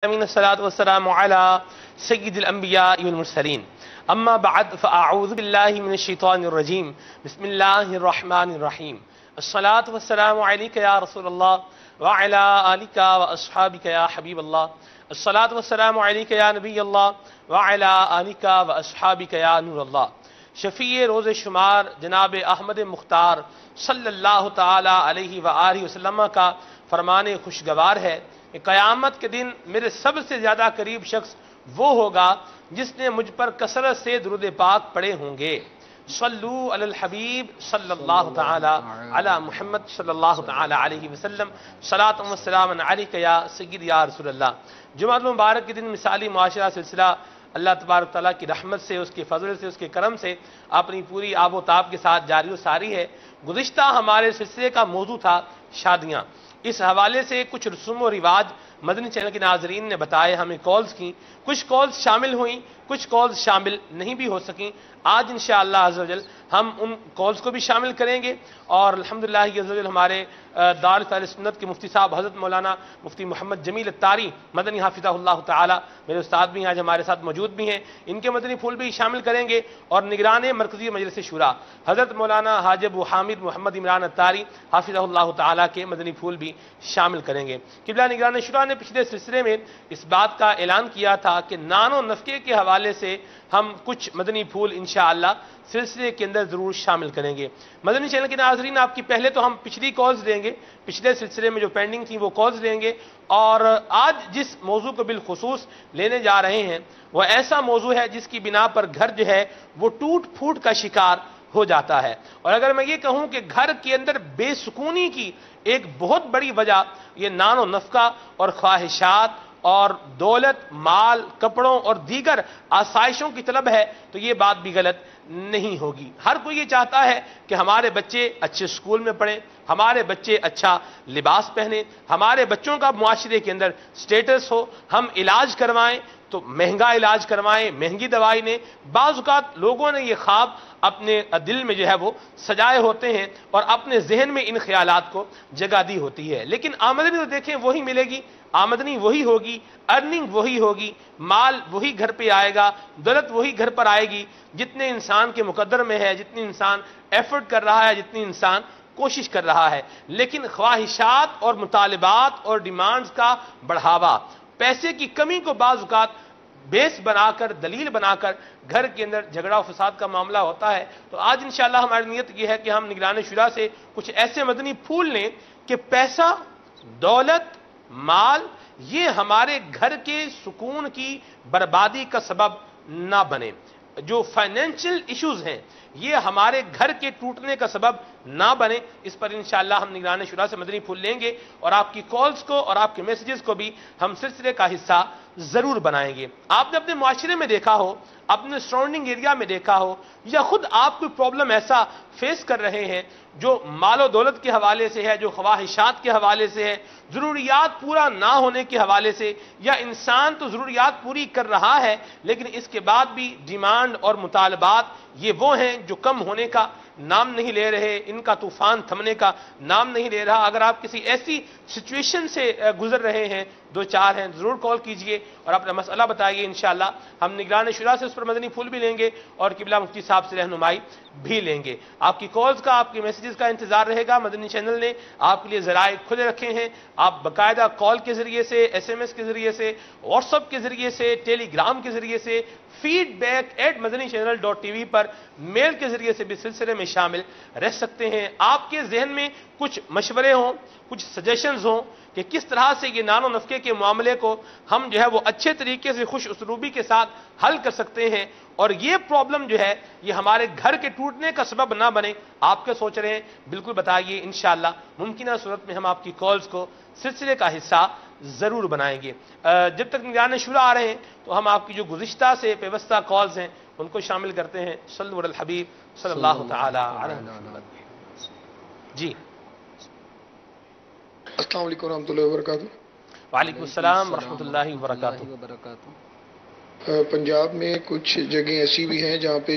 الصلاة والسلام على سيد الأنبياء والمرسلين أما بعد فأعوذ بالله من الشيطان الرجيم بسم الله الرحمن الرحيم الصلاة والسلام عليك يا رسول الله وعلى آلك وأصحابك يا حبيب الله الصلاة والسلام عليك يا نبي الله وعلى آلك وأصحابك يا نور الله شفیع روز شمار جناب احمد مختار صلی اللہ تعالی علیہ وآلہ وسلم کا فرمان خوشگوار ہے کہ قیامت کے دن میرے سب سے زیادہ قریب شخص وہ ہوگا جس نے مجھ پر کثرت سے درود پاک پڑھے ہوں گے۔ صلو علی الحبیب صلی اللہ تعالی علی محمد صلی اللہ تعالی علیہ وسلم صلاۃ و سلام علیک یا سید یا رسول اللہ۔ جمعہ المبارک کے دن مثالی معاشرہ سلسلہ اللہ تبارک تعالیٰ کی رحمت سے، اس کے فضل سے، اس کے کرم سے اپنی پوری آب و تاب کے ساتھ جاری و ساری ہے۔ گزشتہ ہمارے سلسلے کا موضوع تھا شادیاں۔ اس حوالے سے کچھ رسوم و رواج مدنی چینل کے ناظرین نے بتائے، ہمیں کالز کی، کچھ کالز شامل ہوئیں، کچھ کالز شامل نہیں بھی ہو سکیں۔ آج انشاءاللہ عز و جل ہم ان کالز کو بھی شامل کریں گے، اور الحمدللہ عز و جل ہمارے دار اہل سنت کے مفتی صاحب حضرت مولانا مفتی محمد جمیل الطاری مدنی حافظہ اللہ تعالی، میرے استاد بھی آج ہمارے ساتھ موجود بھی ہیں، ان کے مدنی پھول بھی شامل کریں گے، اور نگران مرکزی مجلس شورا حضرت مولانا حاج ابو حامد محمد عمران الطاری حافظہ اللہ تعالی کے مدنی پھول بھی شامل کریں گے۔ قبلہ نگران شورا نے پچھلے سلسلے میں اس بات کا اعلان کیا تھا کہ نان و نفقے کے حوالے سے ہم کچھ مدنی پھول انشاءاللہ سلسلے کے اندر ضرور شامل کریں گے۔ مدنی چینل کے ناظرین، آپ کی پہلے تو ہم پچھلی کالز لیں گے، پچھلے سلسلے میں جو پینڈنگ تھی وہ کالز لیں گے، اور آج جس موضوع کو بالخصوص لینے جا رہے ہیں وہ ایسا موضوع ہے جس کی بنا پر گھر جو ہے وہ ٹوٹ پھوٹ کا شکار ہو جاتا ہے۔ اور اگر میں یہ کہوں کہ گھر کے اندر بے سکونی کی ایک بہت بڑی وجہ یہ نان و نفقہ اور خواہشات اور دولت، مال، کپڑوں اور دیگر آسائشوں کی طلب ہے، تو یہ بات بھی غلط نہیں ہوگی۔ ہر کوئی یہ چاہتا ہے کہ ہمارے بچے اچھے سکول میں پڑھیں، ہمارے بچے اچھا لباس پہنیں، ہمارے بچوں کا معاشرے کے اندر سٹیٹس ہو، ہم علاج کروائیں تو مہنگا علاج کروائیں، مہنگی دوائی نے۔ بعض اوقات لوگوں نے یہ خواب اپنے دل میں جو ہے وہ سجائے ہوتے ہیں اور اپنے ذہن میں ان خیالات کو جگہ دی ہوتی ہے، لیکن آمدنی تو دیکھیں وہی ملے گی، آمدنی وہی ہوگی، ارننگ وہی ہوگی، مال وہی گھر پہ آئے گا، دولت وہی گھر پر آئے گی جتنے انسان کے مقدر میں ہے، جتنی انسان ایفرٹ کر رہا ہے، جتنی انسان کوشش کر رہا ہے۔ لیکن خواہشات اور مطالبات اور ڈیمانڈز کا بڑھاوا، پیسے کی کمی کو بعض اوقات بیس بنا کر، دلیل بنا کر گھر کے اندر جھگڑا و فساد کا معاملہ ہوتا ہے۔ تو آج انشاءاللہ ہماری نیت یہ ہے کہ ہم نگران شورا سے کچھ ایسے مدنی پھول لیں کہ پیسہ، دولت، مال یہ ہمارے گھر کے سکون کی بربادی کا سبب نہ بنے۔ جو فائنینشل ایشوز ہیں یہ ہمارے گھر کے ٹوٹنے کا سبب نہ بنے، اس پر انشاءاللہ ہم نگران شورا سے مدنی پھول لیں گے، اور آپ کی کالز کو اور آپ کے میسیجز کو بھی ہم سلسلے کا حصہ ضرور بنائیں گے۔ آپ نے اپنے معاشرے میں دیکھا ہو، اپنے سراؤنڈنگ ایریا میں دیکھا ہو، یا خود آپ کوئی پرابلم ایسا فیس کر رہے ہیں جو مال و دولت کے حوالے سے ہے، جو خواہشات کے حوالے سے ہے، ضروریات پورا نہ ہونے کے حوالے سے، یا انسان تو ضروریات پوری کر رہا ہے لیکن اس کے بعد بھی ڈیمانڈ اور مطالبات یہ وہ ہیں جو کم ہونے کا نام نہیں لے رہے، ان کا طوفان تھمنے کا نام نہیں لے رہا۔ اگر آپ کسی ایسی سچویشن سے گزر رہے ہیں، دو چار ہیں، ضرور کال کیجئے اور اپنا مسئلہ بتائیے، انشاءاللہ ہم نگران شورا سے اس پر مدنی پھول بھی لیں گے اور قبلہ مفتی صاحب سے رہنمائی بھی لیں گے۔ آپ کی کالز کا، آپ کے میسیجز کا انتظار رہے گا۔ مدنی چینل نے آپ کے لیے ذرائع کھلے رکھے ہیں، آپ باقاعدہ کال کے ذریعے سے، ایس ایم ایس کے ذریعے سے، واٹس ایپ کے ذریعے سے، ٹیلی گرام کے ذریعے سے، feedback@madanichannel.tv پر میل کے ذریعے سے بھی سلسلے میں شامل رہ سکتے ہیں۔ آپ کے ذہن میں کچھ مشورے ہوں، کچھ سجیشنز ہوں کہ کس طرح سے یہ نان و نفقے کے معاملے کو ہم جو ہے وہ اچھے طریقے سے خوش اسلوبی کے ساتھ حل کر سکتے ہیں، اور یہ پرابلم جو ہے یہ ہمارے گھر کے ٹوٹنے کا سبب نہ بنے، آپ کیا سوچ رہے ہیں بالکل بتائیے۔ انشاءاللہ ممکنہ صورت میں ہم آپ کی کالز کو سلسلے کا حصہ ضرور بنائیں گے۔ جب تک نگران شورا آ رہے ہیں تو ہم آپ کی جو گزشتہ سے پیوستہ کالز ہیں ان کو شامل کرتے ہیں۔ صلو علی الحبیب صلی اللہ تعالی علیہ وسلم۔ جی السلام علیکم ورحمۃ اللہ وبرکاتہ۔ وعلیکم السلام ورحمۃ اللہ وبرکاتہ۔ پنجاب میں کچھ جگہیں ایسی بھی ہیں جہاں پہ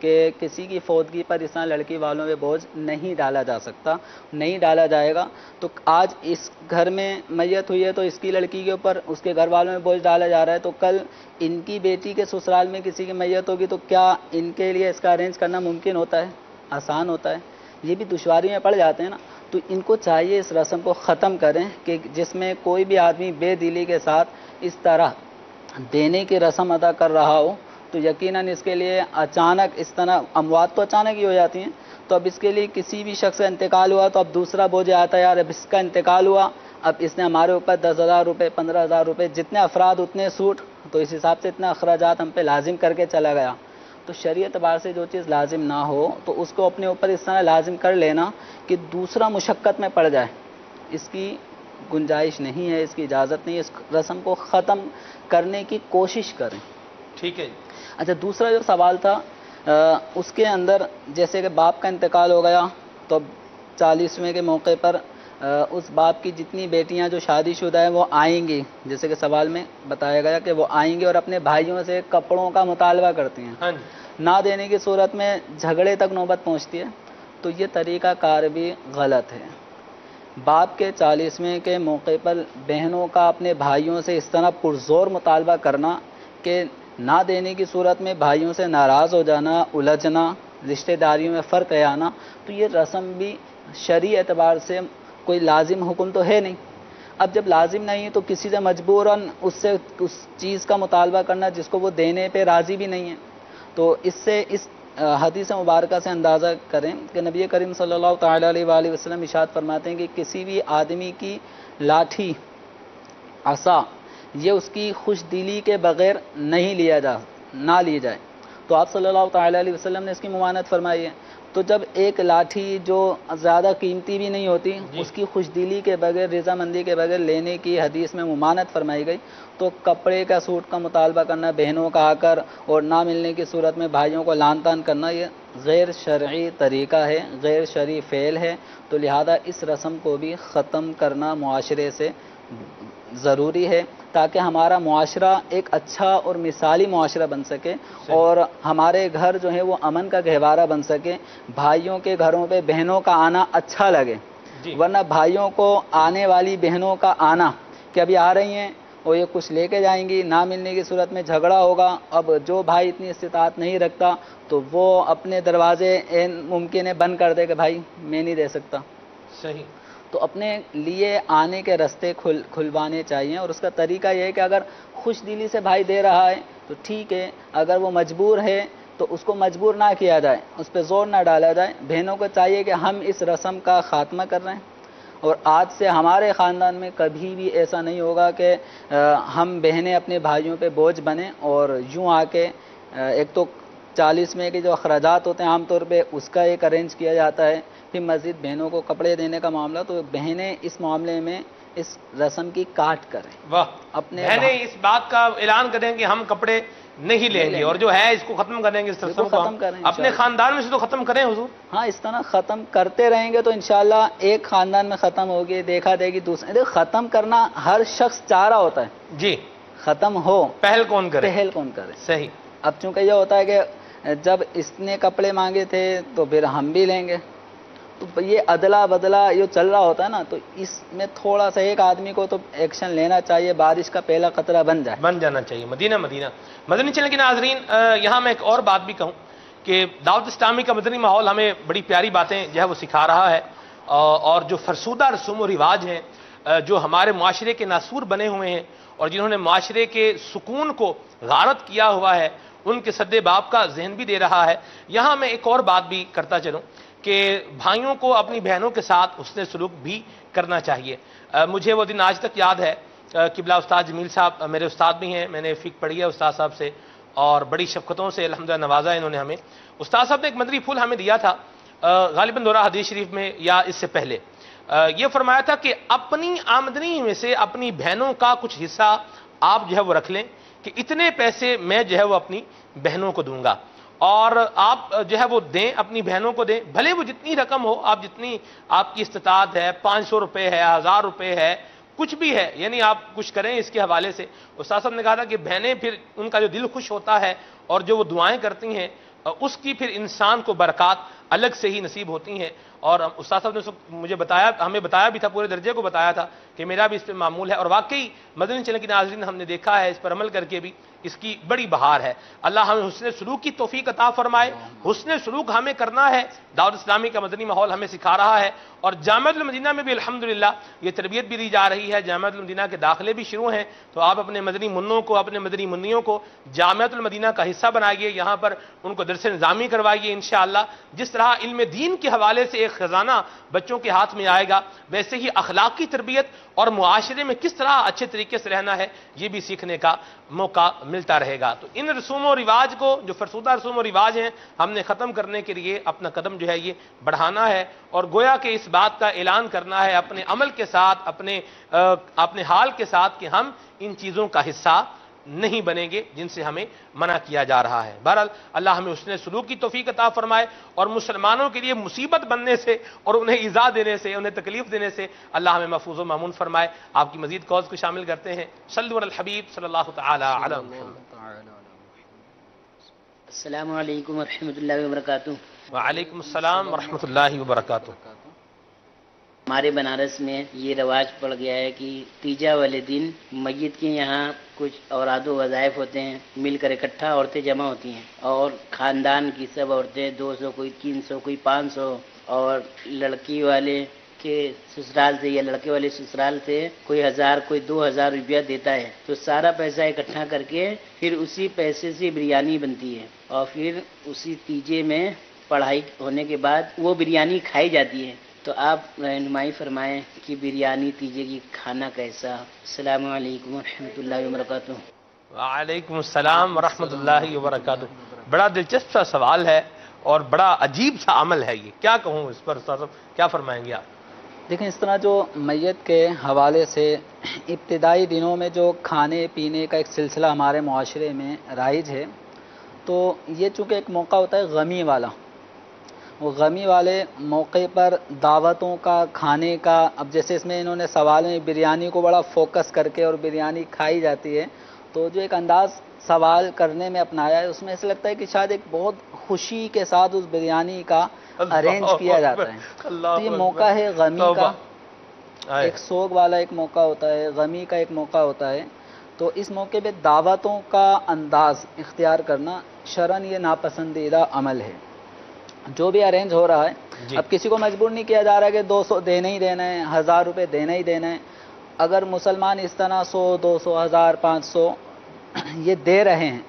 کہ کسی کی فوتگی پر اس طرح لڑکی والوں پہ بوجھ نہیں ڈالا جا سکتا، نہیں ڈالا جائے گا۔ تو آج اس گھر میں میت ہوئی ہے تو اس کی لڑکی کے اوپر اس کے گھر والوں میں بوجھ ڈالا جا رہا ہے، تو کل ان کی بیٹی کے سسرال میں کسی کی میت ہوگی تو کیا ان کے لیے اس کا ارینج کرنا ممکن ہوتا ہے؟ آسان ہوتا ہے؟ یہ بھی دشواری میں پڑ جاتے ہیں نا۔ تو ان کو چاہیے اس رسم کو ختم کریں کہ جس میں کوئی بھی آدمی بے دلی کے ساتھ اس طرح دینے کی رسم ادا کر رہا ہو تو یقیناً اس کے لیے اچانک اس طرح اموات تو اچانک ہی ہو جاتی ہیں، تو اب اس کے لیے کسی بھی شخص کا انتقال ہوا تو اب دوسرا بوجھ آتا ہے، یار اب اس کا انتقال ہوا، اب اس نے ہمارے اوپر 10,000 روپے 15,000 روپے، جتنے افراد اتنے سوٹ، تو اس حساب سے اتنا اخراجات ہم پہ لازم کر کے چلا گیا۔ تو شرعی اعتبار سے جو چیز لازم نہ ہو تو اس کو اپنے اوپر اس طرح لازم کر لینا کہ دوسرا مشقت میں پڑ جائے، اس کی گنجائش نہیں ہے، اس کی اجازت نہیں ہے۔ اس رسم کو ختم کرنے کی کوشش کریں۔ ٹھیک ہے۔ اچھا، دوسرا جو سوال تھا اس کے اندر جیسے کہ باپ کا انتقال ہو گیا تو اب 40ویں کے موقع پر اس باپ کی جتنی بیٹیاں جو شادی شدہ ہیں وہ آئیں گی، جیسے کہ سوال میں بتایا گیا کہ وہ آئیں گی اور اپنے بھائیوں سے کپڑوں کا مطالبہ کرتی ہیں، ہاں جی، نہ دینے کی صورت میں جھگڑے تک نوبت پہنچتی ہے، تو یہ طریقہ کار بھی غلط ہے۔ باپ کے 40ویں کے موقع پر بہنوں کا اپنے بھائیوں سے اس طرح پرزور مطالبہ کرنا کہ نہ دینے کی صورت میں بھائیوں سے ناراض ہو جانا، الجھنا، رشتہ داریوں میں فرق ہے آنا، تو یہ رسم بھی شرعی اعتبار سے کوئی لازم حکم تو ہے نہیں۔ اب جب لازم نہیں تو کسی سے مجبوراً اس چیز کا مطالبہ کرنا جس کو وہ دینے پہ راضی بھی نہیں ہے، تو اس سے اس حدیث مبارکہ سے اندازہ کریں کہ نبی کریم صلی اللہ تعالیٰ علیہ وآلہ وسلم ارشاد فرماتے ہیں کہ کسی بھی آدمی کی لاٹھی، عصا، یہ اس کی خوش دلی کے بغیر نہ لی جائے، تو آپ صلی اللہ تعالیٰ علیہ وسلم نے اس کی ممانعت فرمائی ہے۔ تو جب ایک لاٹھی جو زیادہ قیمتی بھی نہیں ہوتی اس کی خوش دلی کے بغیر، رضامندی کے بغیر لینے کی حدیث میں ممانعت فرمائی گئی، تو کپڑے کا، سوٹ کا مطالبہ کرنا بہنوں کا آ کر اور نہ ملنے کی صورت میں بھائیوں کو لان تان کرنا، یہ غیر شرعی طریقہ ہے، غیر شرعی فعل ہے، تو لہذا اس رسم کو بھی ختم کرنا معاشرے سے ضروری ہے تاکہ ہمارا معاشرہ ایک اچھا اور مثالی معاشرہ بن سکے اور ہمارے گھر جو ہے وہ امن کا گہوارہ بن سکے، بھائیوں کے گھروں پہ بہنوں کا آنا اچھا لگے، ورنہ بھائیوں کو آنے والی بہنوں کا آنا کہ ابھی آ رہی ہیں اور یہ کچھ لے کے جائیں گی، نہ ملنے کی صورت میں جھگڑا ہوگا۔ اب جو بھائی اتنی استطاعت نہیں رکھتا تو وہ اپنے دروازے ممکن ہے بند کر دے کہ بھائی میں نہیں دے سکتا۔ صحیح۔ تو اپنے لیے آنے کے راستے کھلوانے چاہیے، اور اس کا طریقہ یہ ہے کہ اگر خوش دلی سے بھائی دے رہا ہے تو ٹھیک ہے، اگر وہ مجبور ہے تو اس کو مجبور نہ کیا جائے، اس پہ زور نہ ڈالا جائے۔ بہنوں کو چاہیے کہ ہم اس رسم کا خاتمہ کر رہے ہیں اور آج سے ہمارے خاندان میں کبھی بھی ایسا نہیں ہوگا کہ ہم بہنیں اپنے بھائیوں پہ بوجھ بنیں اور یوں آ کے ایک تو 40ویں کے جو اخراجات ہوتے ہیں عام طور پہ اس کا ایک ارینج کیا جاتا ہے، پھر مزید بہنوں کو کپڑے دینے کا معاملہ، تو بہنیں اس معاملے میں اس رسم کی کاٹ کریں۔ واہ، اپنے بہنیں اس بات کا اعلان کریں کہ ہم کپڑے نہیں لیں گے اور جو ہے اس کو ختم کریں گے، اس رسم کو ختم کریں اپنے خاندان میں سے تو ختم کریں حضور۔ ہاں، اس طرح ختم کرتے رہیں گے تو انشاءاللہ ایک خاندان میں ختم ہوگی، دیکھا دے گی دوسرے۔ دیکھ، ختم کرنا ہر شخص چاہ رہا ہوتا ہے جی، ختم ہو، پہل کون کرے؟ پہل کون کرے؟ صحیح۔ اب چونکہ یہ ہوتا ہے کہ جب اس نے کپڑے مانگے تھے تو پھر ہم بھی لیں گے، تو یہ ادلا بدلا یہ چل رہا ہوتا ہے نا، تو اس میں تھوڑا سا ایک آدمی کو تو ایکشن لینا چاہیے، بارش کا پہلا قطرہ بن جانا چاہیے۔ مدینہ مدنی چینل کے ناظرین، یہاں میں ایک اور بات بھی کہوں کہ دعوت اسلامی کا مدنی ماحول ہمیں بڑی پیاری باتیں جو ہے وہ سکھا رہا ہے، اور جو فرسودہ رسوم و رواج ہیں جو ہمارے معاشرے کے ناسور بنے ہوئے ہیں اور جنہوں نے معاشرے کے سکون کو غارت کیا ہوا ہے، ان کے سد باب کا ذہن بھی دے رہا ہے۔ یہاں میں ایک اور بات بھی کرتا چلوں کہ بھائیوں کو اپنی بہنوں کے ساتھ حسن سلوک بھی کرنا چاہیے۔ مجھے وہ دن آج تک یاد ہے، قبلہ استاد جمیل صاحب میرے استاد بھی ہیں، میں نے فقہ پڑھی ہے استاد صاحب سے اور بڑی شفقتوں سے الحمدللہ نوازا انہوں نے ہمیں۔ استاد صاحب نے ایک مدنی پھول ہمیں دیا تھا، غالباً دورہ حدیث شریف میں یا اس سے پہلے، یہ فرمایا تھا کہ اپنی آمدنی میں سے اپنی بہنوں کا کچھ حصہ آپ جو ہے وہ رکھ لیں کہ اتنے پیسے میں جو ہے وہ اپنی بہنوں کو دوں گا، اور آپ جو ہے وہ دیں، اپنی بہنوں کو دیں، بھلے وہ جتنی رقم ہو، آپ جتنی آپ کی استطاعت ہے، 500 روپے ہے، 1000 روپے ہے، کچھ بھی ہے، یعنی آپ کچھ کریں اس کے حوالے سے۔ استاد صاحب نے کہا تھا کہ بہنیں پھر ان کا جو دل خوش ہوتا ہے اور جو وہ دعائیں کرتی ہیں اس کی پھر انسان کو برکات الگ سے ہی نصیب ہوتی ہیں. اور استاد صاحب نے مجھے بتایا، ہمیں بتایا بھی تھا، پورے درجے کو بتایا تھا کہ میرا بھی اس پہ معمول ہے. اور واقعی مدنی چینل کے ناظرین ہم نے دیکھا ہے، اس پر عمل کر کے بھی اس کی بڑی بہار ہے. اللہ ہمیں حسن سلوک کی توفیق عطا فرمائے. حسن سلوک ہمیں کرنا ہے، دعوت اسلامی کا مدنی ماحول ہمیں سکھا رہا ہے. اور جامعۃ المدینہ میں بھی الحمدللہ یہ تربیت بھی دی جا رہی ہے. جامعۃ المدینہ کے داخلے بھی شروع ہیں، تو آپ اپنے مدنی منوں کو، اپنے مدنی منیوں کو جامعۃ المدینہ کا حصہ بنائیے. یہاں پر ان کو درس نظامی کروائیے. انشاءاللہ جس طرح علم دین کے حوالے سے ایک خزانہ بچوں کے ہاتھ میں آئے گا، ویسے ہی اخلاقی تربیت اور معاشرے میں کس طرح اچھے طریقے سے رہنا ہے یہ بھی سیکھنے کا موقع ملتا رہے گا. تو ان رسوم و رواج کو، جو فرسودہ رسوم و رواج ہیں، ہم نے ختم کرنے کے لیے اپنا قدم جو ہے یہ بڑھانا ہے. اور گویا کہ اس بات کا اعلان کرنا ہے اپنے عمل کے ساتھ، اپنے حال کے ساتھ، کہ ہم ان چیزوں کا حصہ نہیں بنیں گے جن سے ہمیں منع کیا جا رہا ہے. بہرحال اللہ ہمیں حسن سلوک کی توفیق عطا فرمائے، اور مسلمانوں کے لیے مصیبت بننے سے اور انہیں ایذا دینے سے، انہیں تکلیف دینے سے اللہ ہمیں محفوظ و مامون فرمائے. آپ کی مزید کالز کو شامل کرتے ہیں. صلوا علی الحبیب صلی اللہ تعالی علی محمد. السلام علیکم ورحمۃ اللہ وبرکاتہ. وعلیکم السلام ورحمۃ اللہ وبرکاتہ. ہمارے بنارس میں یہ رواج پڑ گیا ہے کہ تیجا والے دن میت کے یہاں کچھ اوراد و وظائف ہوتے ہیں، مل کر اکٹھا عورتیں جمع ہوتی ہیں، اور خاندان کی سب عورتیں 200، کوئی 300، کوئی 500، اور لڑکی والے کے سسرال سے یا لڑکے والے سسرال سے کوئی 1000، کوئی 2000 روپیہ دیتا ہے. تو سارا پیسہ اکٹھا کر کے پھر اسی پیسے سے بریانی بنتی ہے، اور پھر اسی تیجے میں پڑھائی ہونے کے بعد وہ بریانی کھائی جاتی ہے. تو آپ رہنمائی فرمائیں کہ بریانی تیجے کی کھانا کیسا. السلام علیکم ورحمۃ اللہ وبرکاتہ. وعلیکم السلام ورحمۃ اللہ وبرکاتہ. بڑا دلچسپ سا سوال ہے اور بڑا عجیب سا عمل ہے یہ. کیا کہوں اس پر استاد صاحب، کیا فرمائیں گے آپ؟ دیکھیں، اس طرح جو میت کے حوالے سے ابتدائی دنوں میں جو کھانے پینے کا ایک سلسلہ ہمارے معاشرے میں رائج ہے، تو یہ چونکہ ایک موقع ہوتا ہے غمی والا، وہ غمی والے موقع پر دعوتوں کا، کھانے کا، اب جیسے اس میں انہوں نے سوال میں بریانی کو بڑا فوکس کر کے اور بریانی کھائی جاتی ہے، تو جو ایک انداز سوال کرنے میں اپنایا ہے، اس میں ایسا لگتا ہے کہ شاید ایک بہت خوشی کے ساتھ اس بریانی کا ارینج کیا جاتا ہے. تو یہ موقع ہے غمی کا، ایک سوگ والا ایک موقع ہوتا ہے، غمی کا ایک موقع ہوتا ہے. تو اس موقع پہ دعوتوں کا انداز اختیار کرنا شرعاً یہ ناپسندیدہ عمل ہے. جو بھی ارینج ہو رہا ہے، اب کسی کو مجبور نہیں کیا جا رہا ہے کہ 200 دینا ہی دینا ہے، 1000 روپے دینا ہی دینا ہے. اگر مسلمان اس طرح 100، 200، 1000، 500 یہ دے رہے ہیں،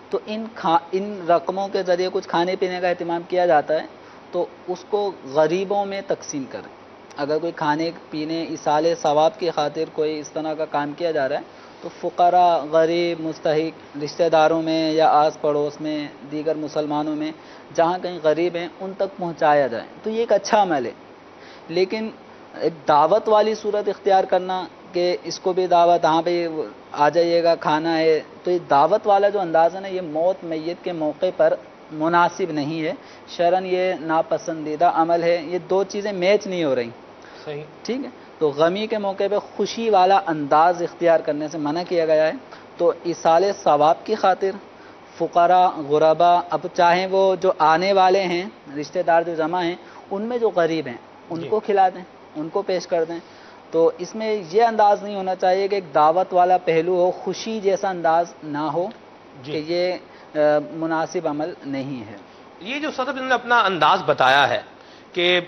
تو ان رقموں کے ذریعے کچھ کھانے پینے کا اہتمام کیا جاتا ہے، تو اس کو غریبوں میں تقسیم کریں. اگر کوئی کھانے پینے ایصال ثواب کی خاطر کوئی اس طرح کا کام کیا جا رہا ہے، تو فقراء، غریب، مستحق رشتہ داروں میں یا آس پڑوس میں، دیگر مسلمانوں میں جہاں کہیں غریب ہیں، ان تک پہنچایا جائے. تو یہ ایک اچھا عمل ہے. لیکن ایک دعوت والی صورت اختیار کرنا کہ اس کو بھی دعوت، ہاں بھائی آ جائیے گا کھانا ہے، تو یہ دعوت والا جو انداز ہے نا، یہ موت میت کے موقع پر مناسب نہیں ہے. شرعاً یہ ناپسندیدہ عمل ہے. یہ دو چیزیں میچ نہیں ہو رہی. صحیح. ٹھیک ہے. تو غمی کے موقع پہ خوشی والا انداز اختیار کرنے سے منع کیا گیا ہے. تو ایصال ثواب کی خاطر فقراء، غربا، اب چاہیں وہ جو آنے والے ہیں رشتہ دار جو جمع ہیں، ان میں جو غریب ہیں ان کو کھلا دیں، ان کو پیش کر دیں. تو اس میں یہ انداز نہیں ہونا چاہیے کہ ایک دعوت والا پہلو ہو، خوشی جیسا انداز نہ ہو. کہ یہ مناسب عمل نہیں ہے. یہ جو صدر نے اپنا انداز بتایا ہے کہ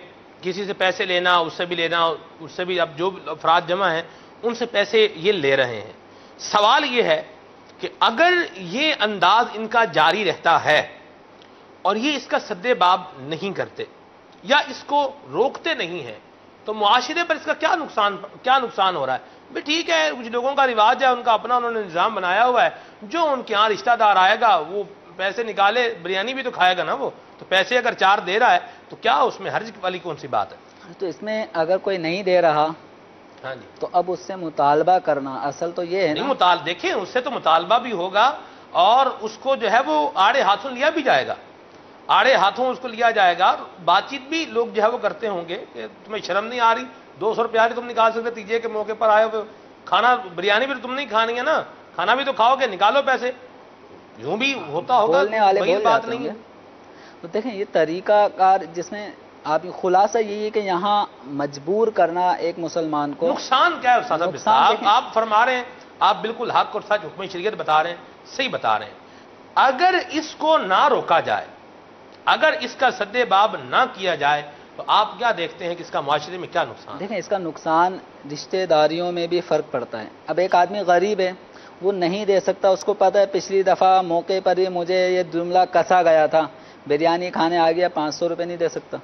کسی سے پیسے لینا، اس سے بھی لینا، اس سے بھی، اب جو افراد جمع ہیں ان سے پیسے یہ لے رہے ہیں. سوال یہ ہے کہ اگر یہ انداز ان کا جاری رہتا ہے اور یہ اس کا سد باب نہیں کرتے یا اس کو روکتے نہیں ہیں، تو معاشرے پر اس کا کیا نقصان ہو رہا ہے؟ بھی ٹھیک ہے، کچھ لوگوں کا رواج ہے، ان کا اپنا انہوں نے نظام بنایا ہوا ہے، جو ان کے ہاں رشتہ دار آئے گا وہ پیسے نکالے، بریانی بھی تو کھائے گا نا وہ. تو پیسے اگر 4 دے رہا ہے تو کیا اس میں حرج والی کون سی بات ہے؟ تو اس میں اگر کوئی نہیں دے رہا، ہاں جی، تو اب اس سے مطالبہ کرنا اصل تو یہ ہے نا. دیکھیں اس سے تو مطالبہ بھی ہوگا اور اس کو جو ہے وہ آڑے ہاتھوں لیا بھی جائے گا. آڑے ہاتھوں اس کو لیا جائے گا. بات چیت بھی لوگ جو ہے وہ کرتے ہوں گے کہ تمہیں شرم نہیں آ رہی، 200 روپیہ تم نکال سکتے تیجے کے موقع پر آئے ہوئے، کھانا بریانی بھی تو تم نہیں کھانی ہے نا، کھانا بھی تو کھاؤ گے، نکالو پیسے. یوں بھی ہوتا ہوگا، بولنے والے وہی بول بات جاتے نہیں ہے. ہوں تو دیکھیں یہ طریقہ کار جس میں آپ خلاصہ یہی ہے کہ یہاں مجبور کرنا ایک مسلمان کو. نقصان کیا ہے استاد صاحب؟ نقصان آپ فرما رہے ہیں، آپ بالکل حق اور سچ حکم شریعت بتا رہے ہیں، صحیح بتا رہے ہیں. اگر اس کو نہ روکا جائے، اگر اس کا سد باب نہ کیا جائے، تو آپ کیا دیکھتے ہیں کہ اس کا معاشرے میں کیا نقصان؟ دیکھیں اس کا نقصان رشتہ داریوں میں بھی فرق پڑتا ہے. اب ایک آدمی غریب ہے، وہ نہیں دے سکتا، اس کو پتہ ہے پچھلی دفعہ موقع پر ہی مجھے یہ جملہ کسا گیا تھا، بریانی کھانے آ گیا، 500 روپے نہیں دے سکتا.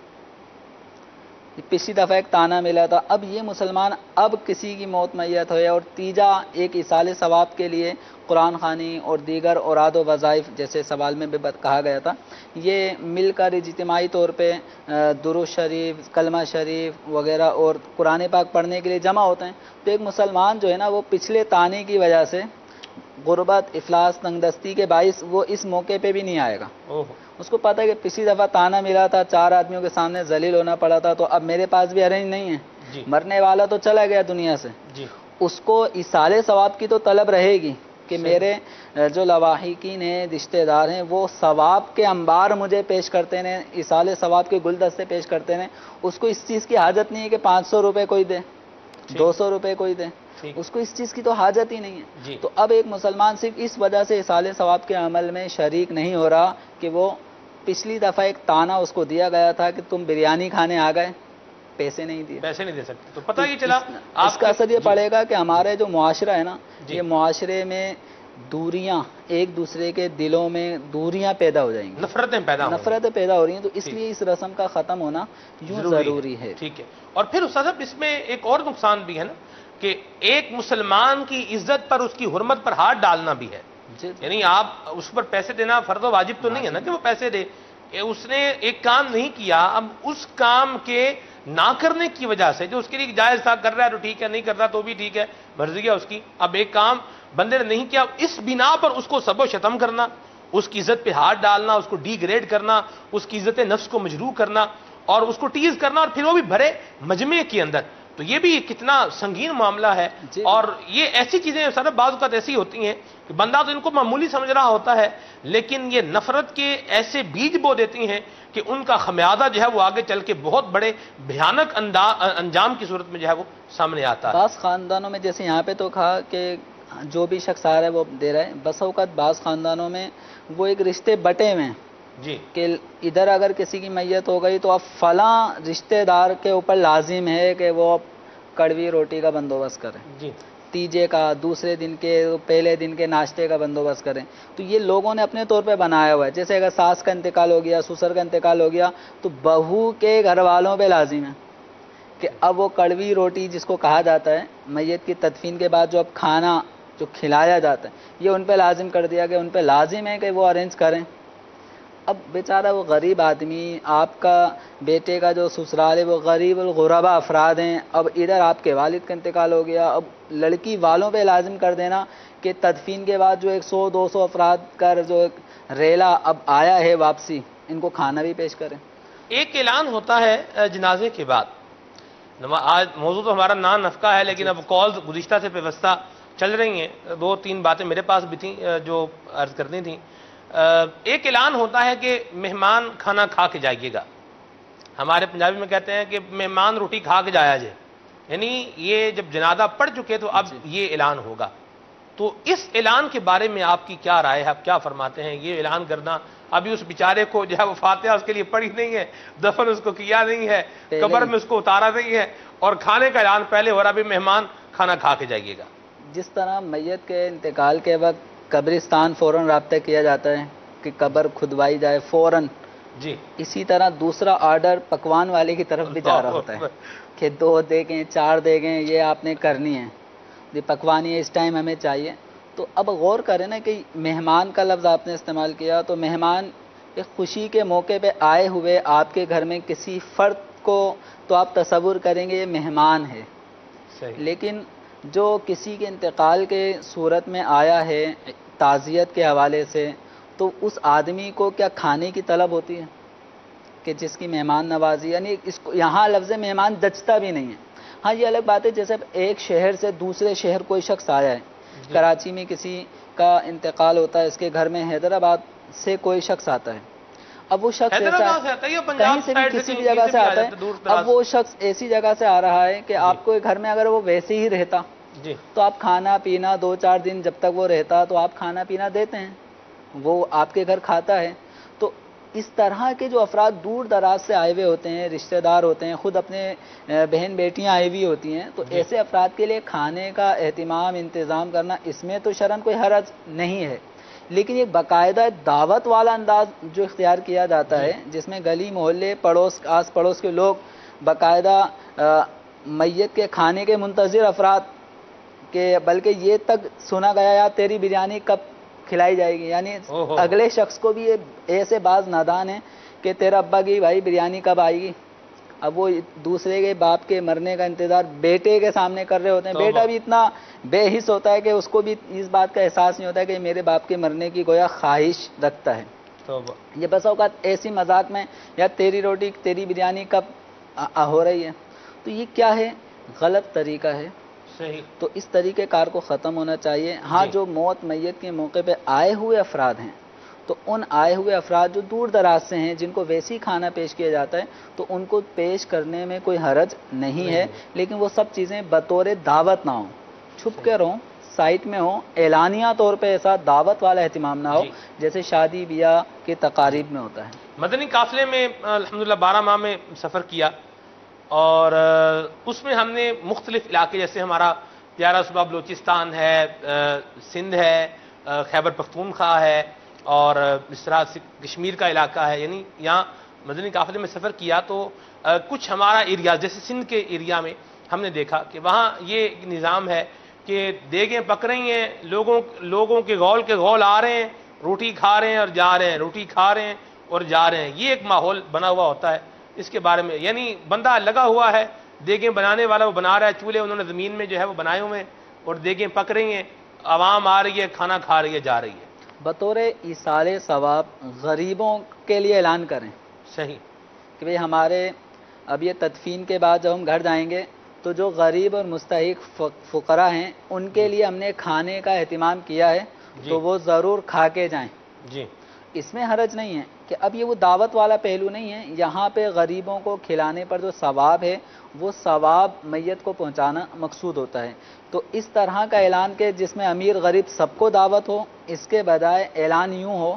پچھلی دفعہ ایک تانا ملا تھا. اب یہ مسلمان اب کسی کی موت میت ہوئے اور تیجا ایک ایصال ثواب کے لیے قرآن خوانی اور دیگر اوراد و وظائف جیسے سوال میں بھی کہا گیا تھا، یہ مل کر اجتماعی طور پہ درود شریف، کلمہ شریف وغیرہ اور قرآن پاک پڑھنے کے لیے جمع ہوتے ہیں. تو ایک مسلمان جو ہے نا وہ پچھلے تانے کی وجہ سے غربت، افلاس، تنگدستی کے باعث وہ اس موقع پہ بھی نہیں آئے گا. اس کو پتہ ہے کہ پچھلی دفعہ تانا ملا تھا، 4 آدمیوں کے سامنے ذلیل ہونا پڑا تھا، تو اب میرے پاس بھی ارینج نہیں ہے، مرنے والا تو چلا گیا دنیا سے. اس کو ایصال ثواب کی تو طلب رہے گی کہ میرے جو لواحقین ہیں، رشتہ دار ہیں، وہ ثواب کے انبار مجھے پیش کرتے ہیں، ایصال ثواب کے گلدستے پیش کرتے ہیں. اس کو اس چیز کی حاجت نہیں ہے کہ 500 روپے کوئی دے، 200 روپے کوئی دے، اس کو اس چیز کی تو حاجت ہی نہیں ہے. تو اب ایک مسلمان صرف اس وجہ سے ایصال ثواب کے عمل میں شریک نہیں ہو رہا کہ وہ پچھلی دفعہ ایک تانا اس کو دیا گیا تھا کہ تم بریانی کھانے آ گئے، پیسے نہیں دیے، پیسے نہیں دے سکتے، تو پتہ ہی چلا. اس کا اثر یہ پڑے گا کہ ہمارے جو معاشرہ ہے نا، یہ معاشرے میں دوریاں، ایک دوسرے کے دلوں میں دوریاں پیدا ہو جائیں گی، نفرتیں پیدا ہو رہی ہیں. تو اس لیے اس رسم کا ختم ہونا یوں ضروری ہے. ٹھیک ہے. اور پھر استاد صاحب اس میں ایک اور نقصان بھی ہے نا، کہ ایک مسلمان کی عزت پر، اس کی حرمت پر ہاتھ ڈالنا بھی ہے. یعنی آپ اس پر پیسے دینا فرض و واجب تو نہیں ہے نا کہ وہ پیسے دے. اس نے ایک کام نہیں کیا، اب اس کام کے نہ کرنے کی وجہ سے جو اس کے لیے جائز تھا، کر رہا ہے تو ٹھیک ہے، نہیں کرتا تو بھی ٹھیک ہے، مرضی ہے اس کی. اب ایک کام بندے نے نہیں کیا، اس بنا پر اس کو سب و شتم کرنا، اس کی عزت پہ ہاتھ ڈالنا، اس کو ڈی گریڈ کرنا، اس کی عزت نفس کو مجروح کرنا اور اس کو ٹیز کرنا، اور پھر وہ بھی بھرے مجمع کے اندر. تو یہ بھی کتنا سنگین معاملہ ہے. اور یہ ایسی چیزیں سر بعض اوقات ایسی ہوتی ہیں کہ بندہ تو ان کو معمولی سمجھ رہا ہوتا ہے، لیکن یہ نفرت کے ایسے بیج بو دیتی ہیں کہ ان کا خمیازہ جو ہے وہ آگے چل کے بہت بڑے بھیانک انجام کی صورت میں جو ہے وہ سامنے آتا ہے. بعض خاندانوں میں جیسے یہاں پہ تو کہا کہ جو بھی شخص آ رہا ہے وہ دے رہا ہے، بس اوقات بعض خاندانوں میں وہ ایک رشتے بٹے ہوئے ہیں کہ ادھر اگر کسی کی میت ہو گئی تو اب فلاں رشتہ دار کے اوپر لازم ہے کہ وہ کڑوی روٹی کا بندوبست کریں، تیجے کا، دوسرے دن کے، پہلے دن کے ناشتے کا بندوبست کریں. تو یہ لوگوں نے اپنے طور پہ بنایا ہوا ہے. جیسے اگر ساس کا انتقال ہو گیا، سسر کا انتقال ہو گیا، تو بہو کے گھر والوں پہ لازم ہے کہ اب وہ کڑوی روٹی جس کو کہا جاتا ہے میت کی تدفین کے بعد جو اب کھانا جو کھلایا جاتا ہے، یہ ان پہ لازم کر دیا کہ ان پہ لازم ہے کہ وہ ارینج کریں. اب بیچارہ وہ غریب آدمی، آپ کا بیٹے کا جو سسرال ہے وہ غریب الغربا افراد ہیں، اب ادھر آپ کے والد کا انتقال ہو گیا، اب لڑکی والوں پہ لازم کر دینا کہ تدفین کے بعد جو 100-200 افراد کا جو ریلا اب آیا ہے واپسی، ان کو کھانا بھی پیش کریں. ایک اعلان ہوتا ہے جنازے کے بعد. آج موضوع تو ہمارا نان نفقہ ہے، لیکن اب کالز گزشتہ سے پیوستہ چل رہی ہیں. 2-3 باتیں میرے پاس بھی تھیں جو عرض کرنی تھیں. ایک اعلان ہوتا ہے کہ مہمان کھانا کھا کے جائیے گا. ہمارے پنجابی میں کہتے ہیں کہ مہمان روٹی کھا کے جایا جائے، یعنی یہ جب جنازہ پڑ چکے تو اب یہ اعلان ہوگا. تو اس اعلان کے بارے میں آپ کی کیا رائے ہے، آپ کیا فرماتے ہیں؟ یہ اعلان کرنا، ابھی اس بیچارے کو جو ہے وہ فاتحہ اس کے لیے پڑھی نہیں ہے، دفن اس کو کیا نہیں ہے، قبر میں اس کو اتارا نہیں ہے، اور کھانے کا اعلان پہلے ہو رہا بھی مہمان کھانا کھا کے جائیے گا. جس طرح میت کے انتقال کے وقت قبرستان فوراً رابطہ کیا جاتا ہے کہ قبر کھدوائی جائے فوراً، اسی طرح دوسرا آرڈر پکوان والے کی طرف بھی جا رہا ہوتا ہے کہ 2 دیگیں 4 دیگیں یہ آپ نے کرنی ہے، یہ پکوانی ہے، اس ٹائم ہمیں چاہیے. تو اب غور کریں نا کہ مہمان کا لفظ آپ نے استعمال کیا، تو مہمان ایک خوشی کے موقع پہ آئے ہوئے آپ کے گھر میں کسی فرد کو تو آپ تصور کریں گے یہ مہمان ہے، لیکن جو کسی کے انتقال کے صورت میں آیا ہے تعزیت کے حوالے سے، تو اس آدمی کو کیا کھانے کی طلب ہوتی ہے کہ جس کی مہمان نوازی، یعنی اس کو یہاں لفظ مہمان جچتا بھی نہیں ہے. ہاں یہ الگ بات ہے جیسے ایک شہر سے دوسرے شہر کوئی شخص آیا ہے، کراچی میں کسی کا انتقال ہوتا ہے، اس کے گھر میں حیدرآباد سے کوئی شخص آتا ہے. اب وہ شخص حیدرآباد سے آتا ہے یا کہیں پنجاب سے بھی سائڈ سے کسی بھی کہیں جگہ سے سے بھی آتا جاتا دور ہے، دراز اب وہ شخص ایسی جگہ سے آ رہا ہے کہ آپ کو گھر میں اگر وہ ویسے ہی رہتا جی تو آپ کھانا پینا 2-4 دن جب تک وہ رہتا تو آپ کھانا پینا دیتے ہیں، وہ آپ کے گھر کھاتا ہے. تو اس طرح کے جو افراد دور دراز سے آئے ہوئے ہوتے ہیں، رشتہ دار ہوتے ہیں، خود اپنے بہن بیٹیاں آئی ہوئی ہوتی ہیں، تو ایسے افراد کے لیے کھانے کا اہتمام انتظام کرنا اس میں تو شرعاً کوئی حرج نہیں ہے، لیکن ایک باقاعدہ دعوت والا انداز جو اختیار کیا جاتا ہے جس میں گلی محلے پڑوس آس پڑوس کے لوگ باقاعدہ میت کے کھانے کے منتظر افراد کہ بلکہ یہ تک سنا گیا یا تیری بریانی کب کھلائی جائے گی، یعنی اگلے شخص کو بھی ایسے بعض نادان ہیں کہ تیرا ابا کی بھائی بریانی کب آئے گی. اب وہ دوسرے کے باپ کے مرنے کا انتظار بیٹے کے سامنے کر رہے ہوتے ہیں. بیٹا بھی اتنا بے حس ہوتا ہے کہ اس کو بھی اس بات کا احساس نہیں ہوتا ہے کہ میرے باپ کے مرنے کی گویا خواہش رکھتا ہے. یہ بس اوقات ایسی مذاق میں یا تیری روٹی تیری بریانی کب ہو رہی ہے، تو یہ کیا ہے؟ غلط طریقہ ہے. صحیح. تو اس طریقے کار کو ختم ہونا چاہیے. ہاں جو موت میت کے موقع پہ آئے ہوئے افراد ہیں تو ان آئے ہوئے افراد جو دور دراز سے ہیں جن کو ویسی کھانا پیش کیا جاتا ہے تو ان کو پیش کرنے میں کوئی حرج نہیں ہے، لیکن وہ سب چیزیں بطور دعوت نہ ہوں، چھپ کے رہوں، سائٹ میں ہوں، اعلانیہ طور پہ ایسا دعوت والا اہتمام نہ ہو جیسے شادی بیاہ کے تقاریب میں ہوتا ہے. مدنی قافلے میں الحمدللہ 12 ماہ میں سفر کیا اور اس میں ہم نے مختلف علاقے جیسے ہمارا پیارا صوبہ بلوچستان ہے، سندھ ہے، خیبر پختونخوا ہے اور اس طرح سے کشمیر کا علاقہ ہے، یعنی یہاں مدنی قافلے میں سفر کیا تو کچھ ہمارا ایریا جیسے سندھ کے ایریا میں ہم نے دیکھا کہ وہاں یہ نظام ہے کہ دیگیں پک رہی ہیں، لوگوں کے غول آ رہے ہیں، روٹی کھا رہے ہیں اور جا رہے ہیں، روٹی کھا رہے ہیں اور جا رہے ہیں. یہ ایک ماحول بنا ہوا ہوتا ہے اس کے بارے میں، یعنی بندہ لگا ہوا ہے، دیگیں بنانے والا وہ بنا رہا ہے، چولہے انہوں نے زمین میں جو ہے وہ بنائے ہوئے ہیں اور دیگیں پک رہی ہیں، عوام آ رہی ہے، کھانا کھا رہی ہے، جا رہی ہے. بطور ایصال ثواب غریبوں کے لیے اعلان کریں. صحیح. کہ بھئی ہمارے اب یہ تدفین کے بعد جب ہم گھر جائیں گے تو جو غریب اور مستحق فقراء ہیں ان کے لیے ہم نے کھانے کا اہتمام کیا ہے تو وہ ضرور کھا کے جائیں. جی. اس میں حرج نہیں ہے کہ اب یہ وہ دعوت والا پہلو نہیں ہے، یہاں پہ غریبوں کو کھلانے پر جو ثواب ہے وہ ثواب میت کو پہنچانا مقصود ہوتا ہے. تو اس طرح کا اعلان کہ جس میں امیر غریب سب کو دعوت ہو، اس کے بجائے اعلان یوں ہو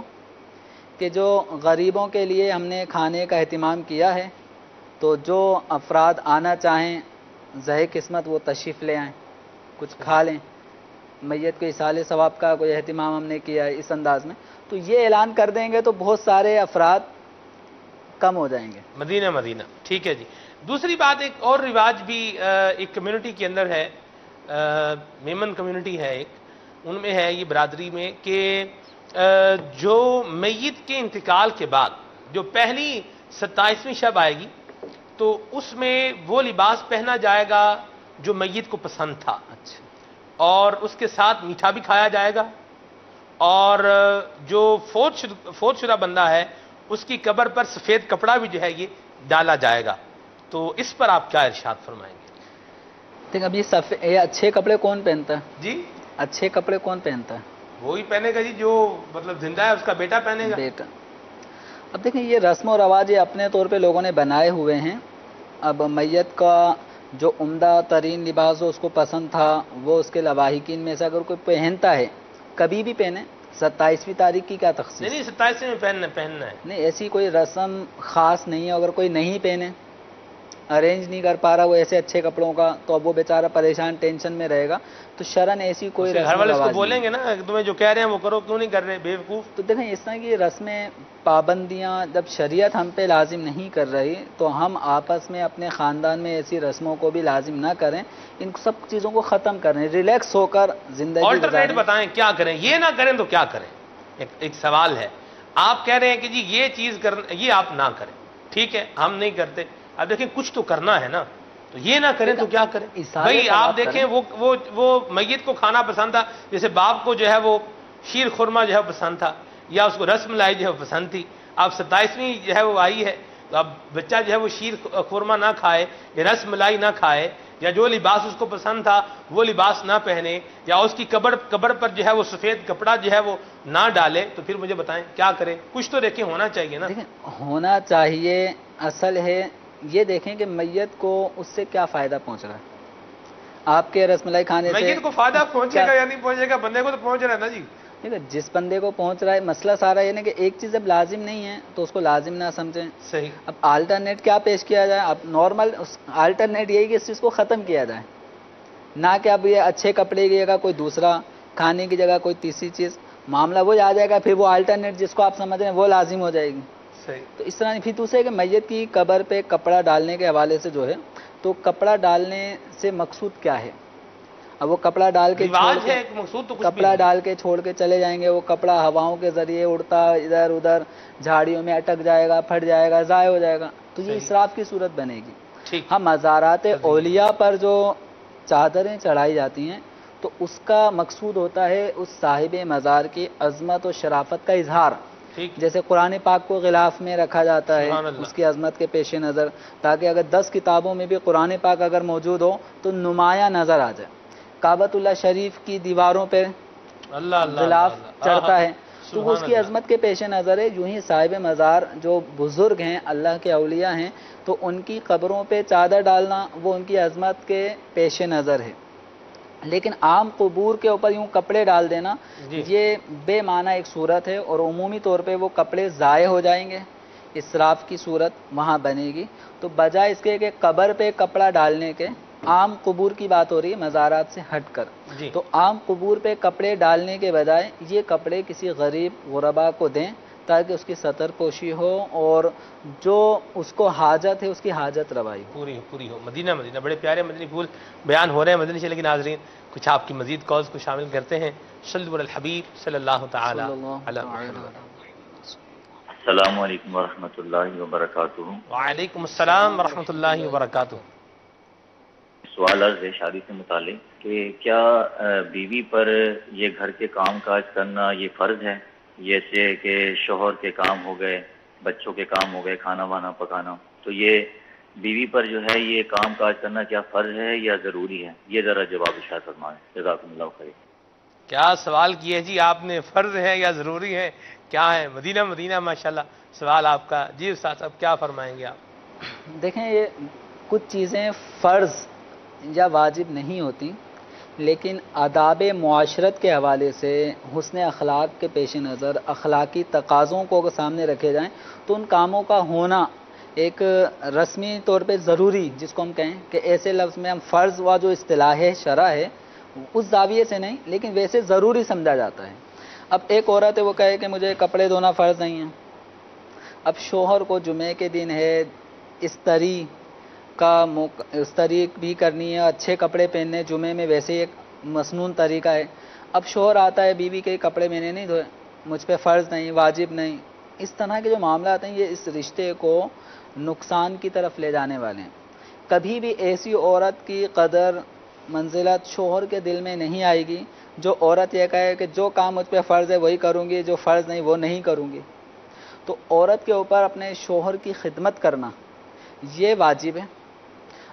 کہ جو غریبوں کے لیے ہم نے کھانے کا اہتمام کیا ہے تو جو افراد آنا چاہیں زہ قسمت وہ تشریف لے آئیں، کچھ کھا لیں. میت کو ایصال ثواب کا کوئی اہتمام ہم نے کیا ہے اس انداز میں، تو یہ اعلان کر دیں گے تو بہت سارے افراد کم ہو جائیں گے. مدینہ ٹھیک ہے جی. دوسری بات ایک اور رواج بھی ایک کمیونٹی کے اندر ہے، میمن کمیونٹی ہے ایک، ان میں ہے یہ برادری میں کہ جو میت کے انتقال کے بعد جو پہلی 27ویں شب آئے گی تو اس میں وہ لباس پہنا جائے گا جو میت کو پسند تھا. اچھا. اور اس کے ساتھ میٹھا بھی کھایا جائے گا اور جو فوت شدہ بندہ ہے اس کی قبر پر سفید کپڑا بھی جو ہے یہ ڈالا جائے گا. تو اس پر آپ کیا ارشاد فرمائیں گے؟ دیکھ اب یہ اچھے کپڑے کون پہنتا ہے؟ جی اچھے کپڑے کون پہنتا ہے؟ وہی پہنے گا جی جو مطلب زندہ ہے، اس کا بیٹا پہنے گا. بیٹا. اب دیکھیں یہ رسم و رواج یہ اپنے طور پہ لوگوں نے بنائے ہوئے ہیں. اب میت کا جو عمدہ ترین لباس ہو اس کو پسند تھا وہ اس کے لواحقین میں سے اگر کوئی پہنتا ہے کبھی بھی پہنے، 27ویں تاریخ کی کیا تخصیص؟ نہیں 27ویں میں پہننا ہے. نہیں ایسی کوئی رسم خاص نہیں ہے. اگر کوئی نہیں پہنے، ارینج نہیں کر پا رہا وہ ایسے اچھے کپڑوں کا تو اب وہ بیچارہ پریشان ٹینشن میں رہے گا. تو شرعاً ایسی کوئی رسم گھر والے اس کو رواج بولیں گے نا تمہیں جو کہہ رہے ہیں وہ کرو، کیوں نہیں کر رہے بے وقوف. تو دیکھیں اس طرح کی رسمیں پابندیاں جب شریعت ہم پہ لازم نہیں کر رہی تو ہم آپس میں اپنے خاندان میں ایسی رسموں کو بھی لازم نہ کریں. ان سب چیزوں کو ختم کریں، ریلیکس ہو کر زندگی آلٹرنیٹ بتائیں کیا کریں. یہ نہ کریں تو کیا کریں؟ ایک سوال ہے. آپ کہہ رہے ہیں کہ جی یہ چیز یہ آپ نہ کریں، ٹھیک ہے ہم نہیں کرتے. اب دیکھیں کچھ تو کرنا ہے نا، تو یہ نہ کریں تو کیا کریں؟ بھائی آپ دیکھیں وہ میت کو کھانا پسند تھا، جیسے باپ کو جو ہے وہ شیر خورما جو ہے پسند تھا یا اس کو رس ملائی جو ہے پسند تھی. اب 27ویں جو ہے وہ آئی ہے تو اب بچہ جو ہے وہ شیر خورما نہ کھائے یا رس ملائی نہ کھائے یا جو لباس اس کو پسند تھا وہ لباس نہ پہنے, یا اس کی قبر پر جو ہے وہ سفید کپڑا جو ہے وہ نہ ڈالے, تو پھر مجھے بتائیں کیا کرے؟ کچھ تو دیکھیں ہونا چاہیے نا. دیکھیں ہونا چاہیے, اصل ہے یہ دیکھیں کہ میت کو اس سے کیا فائدہ پہنچ رہا ہے. آپ کے رس ملائی کھانے سے میت کو فائدہ پہنچے گا یا نہیں پہنچے گا؟ بندے کو تو پہنچ رہا ہے نا جی. ٹھیک ہے, جس بندے کو پہنچ رہا ہے, مسئلہ سارا یہ نا کہ ایک چیز اب لازم نہیں ہے تو اس کو لازم نہ سمجھیں. صحیح. اب آلٹرنیٹ کیا پیش کیا جائے؟ اب نارمل آلٹرنیٹ یہی کہ اس چیز کو ختم کیا جائے, نہ کہ اب یہ اچھے کپڑے کی جگہ کوئی دوسرا, کھانے کی جگہ کوئی تیسری چیز, معاملہ وہ آ جائے گا, پھر وہ آلٹرنیٹ جس کو آپ سمجھ رہے ہیں وہ لازم ہو جائے گی. صحیح. تو اس طرح نہیں. پھر دوسرے کہ میت کی قبر پہ کپڑا ڈالنے کے حوالے سے جو ہے, تو کپڑا ڈالنے سے مقصود کیا ہے؟ اب وہ کپڑا ڈال کے رواج ہے, ایک مقصود تو کچھ بھی کپڑا نہیں. ڈال کے چھوڑ کے چلے جائیں گے, وہ کپڑا ہواؤں کے ذریعے اڑتا ادھر ادھر جھاڑیوں میں اٹک جائے گا, پھٹ جائے گا, ضائع ہو جائے گا, تو یہ صحیح. اسراف کی صورت بنے گی. ٹھیک. ہم مزارات اولیاء پر جو چادریں چڑھائی جاتی ہیں تو اس کا مقصود ہوتا ہے اس صاحب مزار کی عظمت و شرافت کا اظہار. ٹھیک. جیسے قرآن پاک کو غلاف میں رکھا جاتا ہے سبحان اللہ. اس کی عظمت کے پیش نظر, تاکہ اگر 10 کتابوں میں بھی قرآن پاک اگر موجود ہو تو نمایاں نظر آ جائے. کعبۃ اللہ شریف کی دیواروں پہ اللہ اللہ غلاف اللہ. چڑھتا ہے تو سبحان اس کی اللہ. عظمت کے پیش نظر ہے. یوں ہی صاحب مزار جو بزرگ ہیں, اللہ کے اولیاء ہیں, تو ان کی قبروں پہ چادر ڈالنا وہ ان کی عظمت کے پیش نظر ہے. لیکن عام قبور کے اوپر یوں کپڑے ڈال دینا جی. یہ بے معنی ایک صورت ہے, اور عمومی طور پہ وہ کپڑے ضائع ہو جائیں گے, اسراف کی صورت وہاں بنے گی. تو بجائے اس کے کہ قبر پہ کپڑا ڈالنے کے, عام قبور کی بات ہو رہی ہے مزارات سے ہٹ کر, جی. تو عام قبور پہ کپڑے ڈالنے کے بجائے یہ کپڑے کسی غریب غربا کو دیں تاکہ اس کی ستر پوشی ہو اور جو اس کو حاجت ہے اس کی حاجت روائی ہو. پوری ہو. مدینہ بڑے پیارے مدنی پھول بیان ہو رہے ہیں مدنی سے, لیکن ناظرین کچھ آپ کی مزید کالز کو شامل کرتے ہیں. صلی علی الحبیب صلی اللہ تعالی علی محمد. السلام علیکم ورحمۃ اللہ وبرکاتہ. وعلیکم السلام ورحمۃ اللہ وبرکاتہ. سوال عرض ہے شادی سے متعلق کہ کیا بیوی پر یہ گھر کے کام کاج کرنا یہ فرض ہے, جیسے کہ شوہر کے کام ہو گئے, بچوں کے کام ہو گئے, کھانا وانا پکانا, تو یہ بیوی پر جو ہے یہ کام کاج کرنا کیا فرض ہے یا ضروری ہے؟ یہ ذرا جواب ارشاد فرمائیں. جزاکم اللہ خیر. کیا سوال کیا جی آپ نے, فرض ہے یا ضروری ہے, کیا ہے؟ مدینہ ماشاءاللہ سوال آپ کا. جی استاد صاحب کیا فرمائیں گے آپ؟ دیکھیں یہ کچھ چیزیں فرض یا واجب نہیں ہوتی, لیکن آداب معاشرت کے حوالے سے حسن اخلاق کے پیش نظر اخلاقی تقاضوں کو سامنے رکھے جائیں تو ان کاموں کا ہونا ایک رسمی طور پہ ضروری, جس کو ہم کہیں کہ ایسے لفظ میں ہم فرض و جو اصطلاح ہے شرع ہے اس زاویے سے نہیں, لیکن ویسے ضروری سمجھا جاتا ہے. اب ایک عورت ہے وہ کہے کہ مجھے کپڑے دھونا فرض نہیں ہے, اب شوہر کو جمعے کے دن ہے استری بھی کرنی ہے, اچھے کپڑے پہننے جمعے میں ویسے ایک مسنون طریقہ ہے. اب شوہر آتا ہے بیوی کے کپڑے میں نے نہیں دھوئے, مجھ پہ فرض نہیں, واجب نہیں, اس طرح کے جو معاملات ہیں یہ اس رشتے کو نقصان کی طرف لے جانے والے ہیں. کبھی بھی ایسی عورت کی قدر منزلت شوہر کے دل میں نہیں آئے گی جو عورت یہ کہے کہ جو کام مجھ پہ فرض ہے وہی کروں گی, جو فرض نہیں وہ نہیں کروں گی. تو عورت کے اوپر اپنے شوہر کی خدمت کرنا یہ واجب ہے.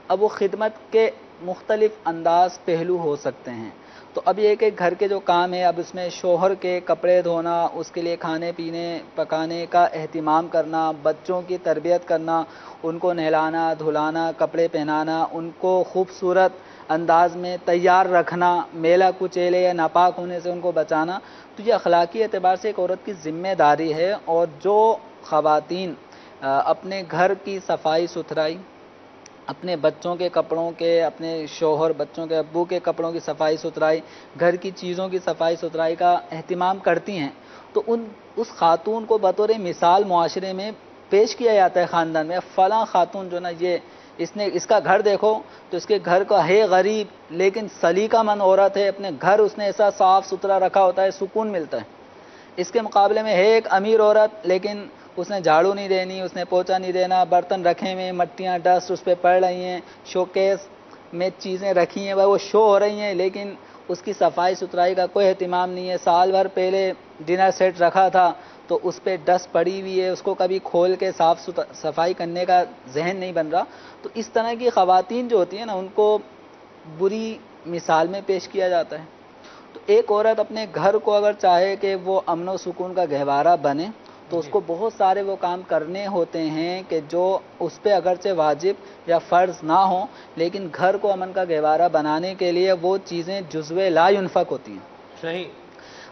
اب وہ خدمت کے مختلف انداز پہلو ہو سکتے ہیں. تو اب یہ کہ گھر کے جو کام ہے اب اس میں شوہر کے کپڑے دھونا, اس کے لیے کھانے پینے پکانے کا اہتمام کرنا, بچوں کی تربیت کرنا, ان کو نہلانا دھلانا کپڑے پہنانا, ان کو خوبصورت انداز میں تیار رکھنا, میلا کچیلے یا ناپاک ہونے سے ان کو بچانا, تو یہ اخلاقی اعتبار سے ایک عورت کی ذمہ داری ہے. اور جو خواتین اپنے گھر کی صفائی ستھرائی, اپنے بچوں کے کپڑوں کے, اپنے شوہر بچوں کے ابو کے کپڑوں کی صفائی ستھرائی, گھر کی چیزوں کی صفائی ستھرائی کا اہتمام کرتی ہیں, تو اس خاتون کو بطور مثال معاشرے میں پیش کیا جاتا ہے خاندان میں. فلاں خاتون جو نا یہ اس کا گھر دیکھو تو اس کے گھر کا ہے غریب لیکن سلیقہ مند عورت ہے, اپنے گھر اس نے ایسا صاف ستھرا رکھا ہوتا ہے, سکون ملتا ہے. اس کے مقابلے میں ہے ایک امیر عورت لیکن اس نے جھاڑو نہیں دینی, اس نے پوچھا نہیں دینا, برتن رکھے ہوئے مٹیاں ڈسٹ اس پہ پڑ رہی ہیں, شوکیس میں چیزیں رکھی ہیں وہ شو ہو رہی ہیں, لیکن اس کی صفائی ستھرائی کا کوئی اہتمام نہیں ہے. سال بھر پہلے ڈنر سیٹ رکھا تھا تو اس پہ ڈسٹ پڑی ہوئی ہے، اس کو کبھی کھول کے صفائی کرنے کا ذہن نہیں بن رہا. تو اس طرح کی خواتین جو ہوتی ہیں نا، ان کو بری مثال میں پیش کیا جاتا ہے. تو ایک عورت اپنے گھر کو اگر چاہے کہ وہ امن و سکون کا گہوارہ بنے تو اس کو بہت سارے وہ کام کرنے ہوتے ہیں کہ جو اس پہ اگرچہ واجب یا فرض نہ ہوں، لیکن گھر کو امن کا گہوارہ بنانے کے لیے وہ چیزیں جزو لا ينفق ہوتی ہیں. صحیح.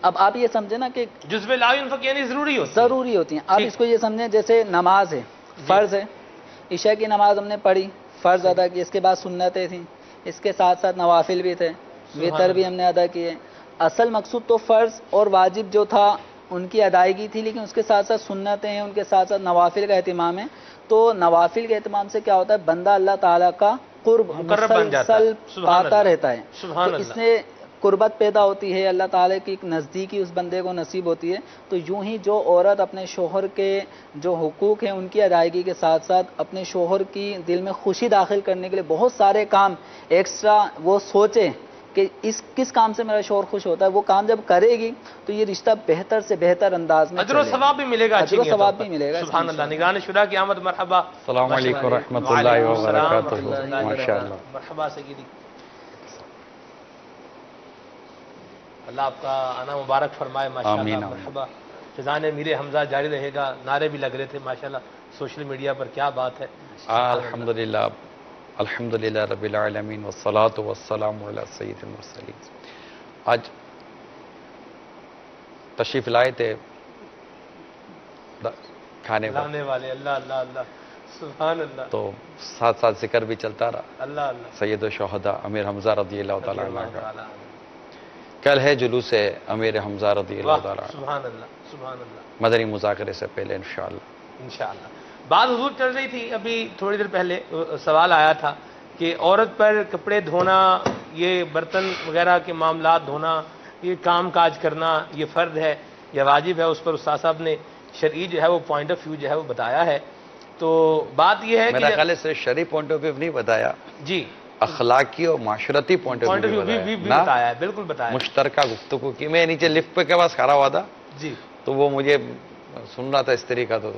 اب آپ یہ سمجھیں نا کہ جزو لا ينفق یعنی ضروری ہوتی ہیں. آپ اس کو یہ سمجھیں جیسے نماز ہے، فرض ہے، عشاء کی نماز ہم نے پڑھی، فرض ادا کی، اس کے بعد سنتیں تھیں، اس کے ساتھ ساتھ نوافل بھی تھے، وطر بھی ہم نے ادا کیے. اصل مقصود تو فرض اور واجب جو تھا ان کی ادائیگی تھی، لیکن اس کے ساتھ ساتھ سنتیں ہیں، ان کے ساتھ ساتھ نوافل کا اہتمام ہے. تو نوافل کے اہتمام سے کیا ہوتا ہے، بندہ اللہ تعالیٰ کا قرب مسلسل پاتا رہتا ہے. تو اس سے قربت پیدا ہوتی ہے، اللہ تعالیٰ کی ایک نزدیکی اس بندے کو نصیب ہوتی ہے. تو یوں ہی جو عورت اپنے شوہر کے جو حقوق ہیں ان کی ادائیگی کے ساتھ ساتھ اپنے شوہر کی دل میں خوشی داخل کرنے کے لیے بہت سارے کام ایکسٹرا وہ سوچے کہ کس کام سے میرا شوہر خوش ہوتا ہے، وہ کام جب کرے گی تو یہ رشتہ بہتر سے بہتر انداز میں اجر و ثواب بھی ملے گا. اجر و ثواب بھی ملے گا. سبحان اللہ. نگران شورا کی آمد. مرحبا. السلام علیکم ورحمۃ اللہ وبرکاتہ. ماشاءاللہ. مرحبا سیدی. اللہ آپ کا آنا مبارک فرمائے. ماشاءاللہ. مرحبا. فضان میر حمزہ جاری رہے گا. نعرے بھی لگ رہے تھے ماشاءاللہ سوشل میڈیا پر. کیا بات ہے. الحمدللہ الحمدللہ رب العالمین والصلاة والسلام علی سید المرسلین. آج تشریف لائے تھے کھانے والے. اللہ اللہ اللہ. سبحان اللہ. تو ساتھ ساتھ ذکر بھی چلتا رہا. اللہ اللہ. سید الشہداء امیر حمزہ رضی اللہ تعالیٰ عنہ کا کل ہے جلوس امیر حمزہ رضی اللہ تعالیٰ عنہ. سبحان اللہ. سبحان اللہ. مدنی مذاکرے سے پہلے انشاءاللہ. انشاءاللہ. بات حضور چل رہی تھی ابھی تھوڑی دیر پہلے سوال آیا تھا کہ عورت پر کپڑے دھونا، یہ برتن وغیرہ کے معاملات دھونا، یہ کام کاج کرنا یہ فرض ہے یا واجب ہے. اس پر استاد صاحب نے شرعی جو ہے وہ پوائنٹ آف ویو جو ہے وہ بتایا ہے. تو بات یہ ہے کہ میرا خیال سے شرعی پوائنٹ آف ویو نہیں بتایا جی، اخلاقی اور معاشرتی پوائنٹ آف ویو بھی بتایا ہے. بالکل بتایا. مشترکہ گفتگو کی. میں نیچے لفٹ پہ کے پاس کھڑا ہوا تھا جی، تو وہ مجھے سن رہا تھا استری کا. تو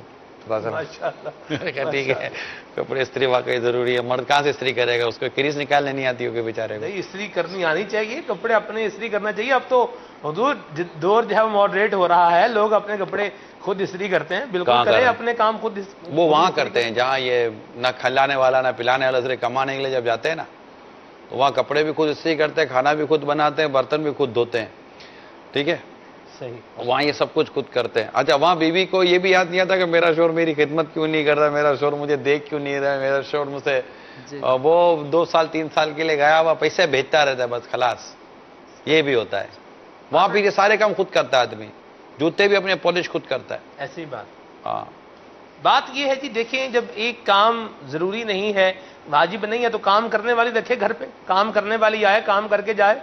ٹھیک ہے کپڑے استری واقعی ضروری ہے. مرد کہاں سے استری کرے گا، اس کو کریز نکالنے نہیں آتی ہوگی بیچارے کو. نہیں، استری کرنی آنی چاہیے، کپڑے اپنے استری کرنا چاہیے. اب تو حضور دور جو ہے وہ ماڈریٹ ہو رہا ہے، لوگ اپنے کپڑے خود استری کرتے ہیں. بالکل کریں اپنے کام خود. وہ وہاں کرتے ہیں جہاں یہ نہ کھلانے والا نہ پلانے والا صرف کمانے کے لیے جب جاتے ہیں نا، تو وہاں کپڑے بھی خود استری کرتے ہیں، کھانا بھی خود بناتے ہیں، برتن بھی خود دھوتے ہیں. ٹھیک ہے، وہاں یہ سب کچھ خود کرتے ہیں. اچھا، وہاں بیوی کو یہ بھی یاد نہیں آتا کہ میرا شوہر میری خدمت کیوں نہیں کر رہا، میرا شوہر مجھے دیکھ کیوں نہیں رہا، میرا شوہر مجھ سے وہ 2 سال 3 سال کے لیے گیا ہوا پیسے بھیجتا رہتا ہے بس خلاص. یہ بھی ہوتا ہے وہاں پہ. یہ سارے کام خود کرتا ہے آدمی. جوتے بھی اپنے پالش خود کرتا ہے. ایسی بات. ہاں، بات یہ ہے کہ دیکھیں جب ایک کام ضروری نہیں ہے، واجب نہیں ہے، تو کام کرنے والی رکھے گھر پہ. کام کرنے والی آئے، کام کر کے جائے.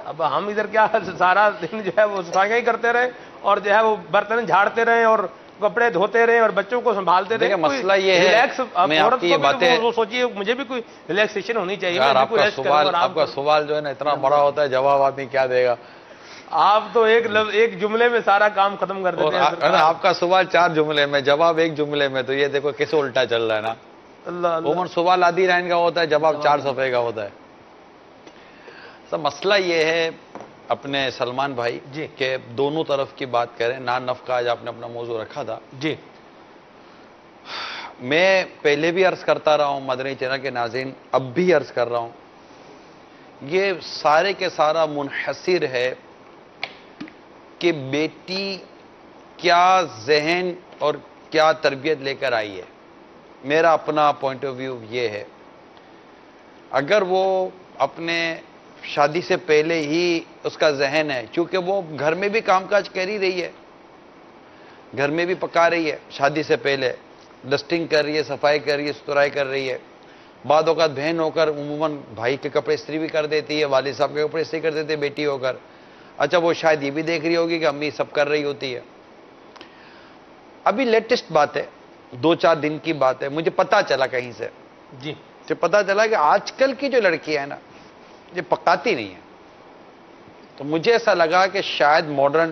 اب ہم ادھر کیا سارا دن جو ہے وہ صفائیاں ہی کرتے رہے اور جو ہے وہ برتن جھاڑتے رہے اور کپڑے دھوتے رہے اور بچوں کو سنبھالتے رہے. مسئلہ یہ ہے، میں آپ کی یہ باتیں سوچیے، مجھے بھی کوئی ریلیکسیشن ہونی چاہیے. آپ کا سوال جو ہے نا اتنا بڑا ہوتا ہے، جواب آدمی کیا دے گا. آپ تو ایک جملے میں سارا کام ختم کر دیتے ہیں. آپ کا سوال 4 جملے میں، جواب 1 جملے میں. تو یہ دیکھو کیسے الٹا چل رہا ہے نا. عموماً سوال آدھی لائن کا ہوتا ہے، جواب 4 صفحے کا ہوتا ہے. سب مسئلہ یہ ہے اپنے سلمان بھائی جی کہ دونوں طرف کی بات کریں. نان نفقہ آج آپ نے اپنا موضوع رکھا تھا. جی، میں پہلے بھی عرض کرتا رہا ہوں، مدنی چینل کے ناظرین اب بھی عرض کر رہا ہوں، یہ سارے کے سارا منحصر ہے کہ بیٹی کیا ذہن اور کیا تربیت لے کر آئی ہے. میرا اپنا پوائنٹ آف ویو یہ ہے، اگر وہ اپنے شادی سے پہلے ہی اس کا ذہن ہے، چونکہ وہ گھر میں بھی کام کاج کر ہی رہی ہے، گھر میں بھی پکا رہی ہے، شادی سے پہلے ڈسٹنگ کر رہی ہے، صفائی کر رہی ہے، ستھرائی کر رہی ہے. بعد اوقات بہن ہو کر عموماً بھائی کے کپڑے استری بھی کر دیتی ہے، والد صاحب کے کپڑے استری کر دیتے ہیں بیٹی ہو کر. اچھا، وہ شاید یہ بھی دیکھ رہی ہوگی کہ امی سب کر رہی ہوتی ہے. ابھی لیٹسٹ بات ہے، 2-4 دن کی بات ہے، مجھے پتا چلا کہیں سے، جی مجھے پتا چلا کہ آج کل کی جو لڑکیاں ہیں نا یہ پکاتی نہیں ہیں. تو مجھے ایسا لگا کہ شاید ماڈرن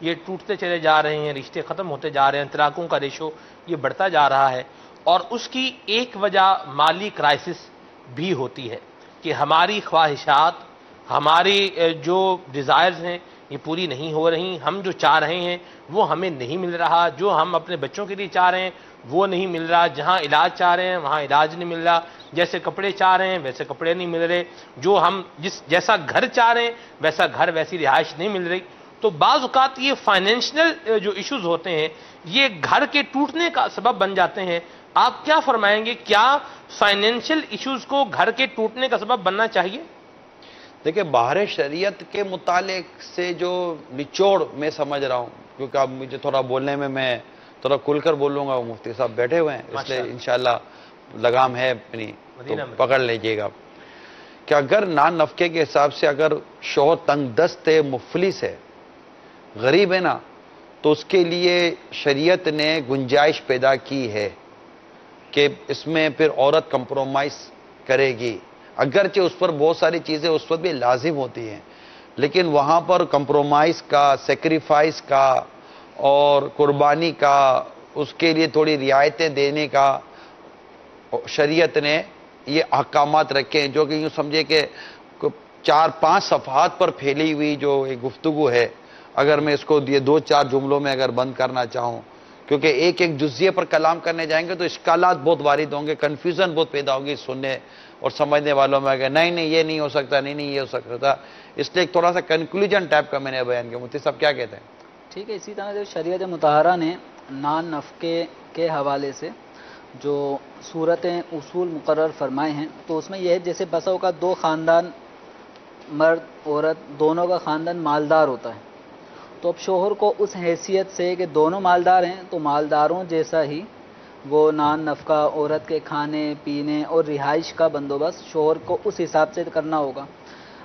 یہ ٹوٹتے چلے جا رہے ہیں، رشتے ختم ہوتے جا رہے ہیں، طلاقوں کا ریشو یہ بڑھتا جا رہا ہے، اور اس کی ایک وجہ مالی کرائسس بھی ہوتی ہے کہ ہماری خواہشات، ہماری جو ڈیزائرز ہیں یہ پوری نہیں ہو رہی، ہم جو چاہ رہے ہیں وہ ہمیں نہیں مل رہا، جو ہم اپنے بچوں کے لیے چاہ رہے ہیں وہ نہیں مل رہا، جہاں علاج چاہ رہے ہیں وہاں علاج نہیں مل رہا، جیسے کپڑے چاہ رہے ہیں ویسے کپڑے نہیں مل رہے، جو ہم جیسا گھر چاہ رہے ہیں ویسا گھر، ویسی رہائش نہیں مل رہی۔ تو بعض اوقات یہ فائنینشیل جو ایشوز ہوتے ہیں یہ گھر کے ٹوٹنے کا سبب بن جاتے ہیں۔ آپ کیا فرمائیں گے، کیا فائنینشیل ایشوز کو گھر کے ٹوٹنے کا سبب بننا چاہیے؟ دیکھیں، باہر شریعت کے متعلق سے جو نچوڑ میں سمجھ رہا ہوں، کیونکہ اب مجھے تھوڑا بولنے میں تھوڑا کھل کر بولوں گا، مفتی صاحب بیٹھے ہوئے ہیں اس لیے انشاءاللہ لگام ہے اپنی تو پکڑ لیجئے گا، کہ اگر نان نفقے کے حساب سے اگر شوہر تنگ دست ہے، مفلس ہے، غریب ہے نا، تو اس کے لیے شریعت نے گنجائش پیدا کی ہے کہ اس میں پھر عورت کمپرومائز کرے گی، اگرچہ اس پر بہت ساری چیزیں اس وقت بھی لازم ہوتی ہیں، لیکن وہاں پر کمپرومائز کا، سیکریفائز کا اور قربانی کا، اس کے لیے تھوڑی رعایتیں دینے کا شریعت نے یہ احکامات رکھے ہیں، جو کہ یوں سمجھے کہ 4-5 صفحات پر پھیلی ہوئی جو ایک گفتگو ہے، اگر میں اس کو یہ 2-4 جملوں میں اگر بند کرنا چاہوں، کیونکہ ایک ایک جزیے پر کلام کرنے جائیں گے تو اشکالات بہت وارد ہوں گے، کنفیوژن بہت پیدا ہوگی سننے اور سمجھنے والوں میں، کہ نہیں یہ نہیں ہو سکتا، نہیں یہ ہو سکتا، اس لیے ایک تھوڑا سا کنکلوژن ٹائپ کا میں نے بیان کیا۔ مفتی صاحب کیا کہتے ہیں؟ ٹھیک ہے، اسی طرح جو شریعت مطہرہ نے نان نفقے کے حوالے سے جو صورتیں اصول مقرر فرمائے ہیں، تو اس میں یہ ہے جیسے بسوں کا 2 خاندان، مرد عورت دونوں کا خاندان مالدار ہوتا ہے، تو اب شوہر کو اس حیثیت سے کہ دونوں مالدار ہیں تو مالداروں جیسا ہی وہ نان نفقہ، عورت کے کھانے پینے اور رہائش کا بندوبست شوہر کو اس حساب سے کرنا ہوگا۔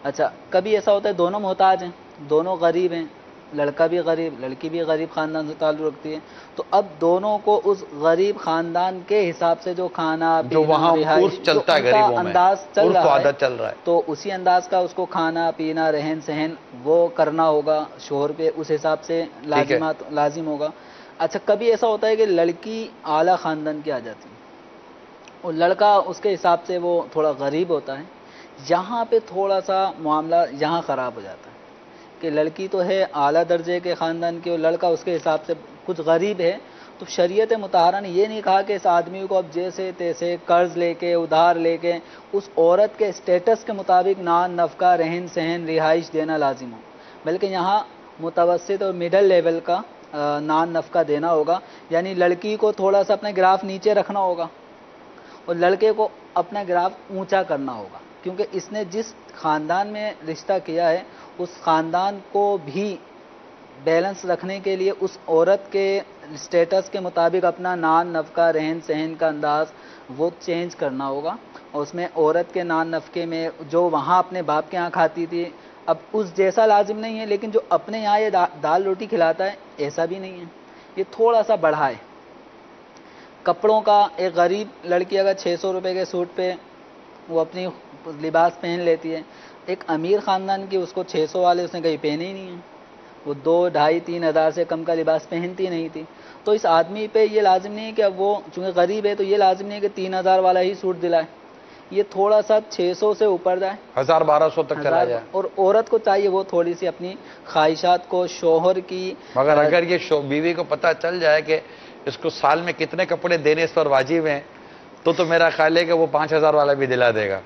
اچھا، کبھی ایسا ہوتا ہے دونوں محتاج ہیں، دونوں غریب ہیں، لڑکا بھی غریب، لڑکی بھی غریب خاندان سے تعلق رکھتی ہے، تو اب دونوں کو اس غریب خاندان کے حساب سے جو کھانا جو پینا، وہاں رہائش، عرف چلتا ہے جو ان کا غریبوں میں، انداز چل عرف و رہا عادت چل رہا ہے، تو اسی انداز کا اس کو کھانا پینا، رہن سہن وہ کرنا ہوگا، شوہر پہ اس حساب سے لازم ہوگا۔ اچھا، کبھی ایسا ہوتا ہے کہ لڑکی اعلیٰ خاندان کی آ جاتی ہے اور لڑکا اس کے حساب سے وہ تھوڑا غریب ہوتا ہے، یہاں پہ تھوڑا سا معاملہ یہاں خراب ہو جاتا ہے کہ لڑکی تو ہے اعلیٰ درجے کے خاندان کی اور لڑکا اس کے حساب سے کچھ غریب ہے، تو شریعت مطہرہ نے یہ نہیں کہا کہ اس آدمی کو اب جیسے تیسے قرض لے کے، ادھار لے کے اس عورت کے اسٹیٹس کے مطابق نان نفقہ، رہن سہن، رہائش دینا لازم ہو، بلکہ یہاں متوسط اور مڈل لیول کا نان نفقہ دینا ہوگا، یعنی لڑکی کو تھوڑا سا اپنا گراف نیچے رکھنا ہوگا اور لڑکے کو اپنا گراف اونچا کرنا ہوگا، کیونکہ اس نے جس خاندان میں رشتہ کیا ہے اس خاندان کو بھی بیلنس رکھنے کے لیے اس عورت کے اسٹیٹس کے مطابق اپنا نان نفقہ، رہن سہن کا انداز وہ چینج کرنا ہوگا، اور اس میں عورت کے نان نفقے میں جو وہاں اپنے باپ کے ہاں کھاتی تھی اب اس جیسا لازم نہیں ہے، لیکن جو اپنے یہاں یہ دال روٹی کھلاتا ہے ایسا بھی نہیں ہے، یہ تھوڑا سا بڑھا ہے۔ کپڑوں کا ایک غریب لڑکی اگر 600 روپے کے سوٹ پہ وہ اپنی لباس پہن لیتی ہے، ایک امیر خاندان کی اس کو 600 والے اس نے کہیں پہنے ہی نہیں ہیں، وہ 2، 2.5، 3 ہزار سے کم کا لباس پہنتی نہیں تھی، تو اس آدمی پہ یہ لازم نہیں ہے کہ اب وہ چونکہ غریب ہے تو یہ لازم نہیں ہے کہ 3000 والا ہی سوٹ دلائے، یہ تھوڑا سا 600 سے اوپر جائے، 1200 تک چلا جائے، اور عورت کو چاہیے وہ تھوڑی سی اپنی خواہشات کو شوہر کی، مگر اگر یہ بیوی کو پتہ چل جائے کہ اس کو سال میں کتنے کپڑے دینے اس پر واجب ہیں تو میرا خیال ہے کہ وہ 5000 والا بھی دلا دے گا،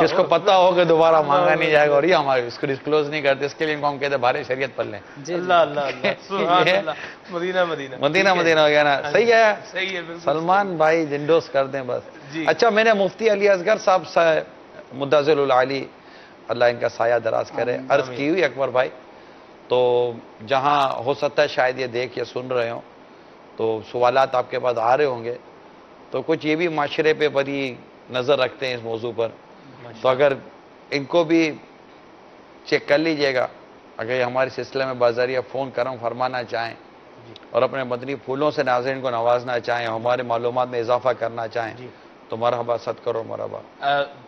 جس کو پتہ ہو کہ دوبارہ مانگا نہیں جائے گا، اور یہ ہمارے اس کو ڈسکلوز نہیں کرتے، اس کے لیے ان کو ہم کہتے ہیں بھاری شریعت پڑھ لیں۔ اللہ اللہ اللہ، سبحان اللہ، مدینہ مدینہ ہو گیا نا، صحیح ہے، صحیح ہے، سلمان بھائی انڈوس کر دیں بس۔ اچھا، میں نے مفتی علی اصغر صاحب سے مدثر العالی اللہ ان کا سایہ دراز کرے عرض کی ہوئی اکبر بھائی، تو جہاں ہو سکتا ہے شاید یہ دیکھ یا سن رہے ہوں تو سوالات آپ کے پاس آ رہے ہوں گے، تو کچھ یہ بھی معاشرے پہ بڑی نظر رکھتے ہیں اس موضوع پر، تو اگر ان کو بھی چیک کر لیجئے گا، اگر یہ ہمارے سلسلے میں بازاریہ فون کرم فرمانا چاہیں اور اپنے مدنی پھولوں سے ناظرین کو نوازنا چاہیں، ہمارے معلومات میں اضافہ کرنا چاہیں تو مرحبا، صد کرو مرحبا۔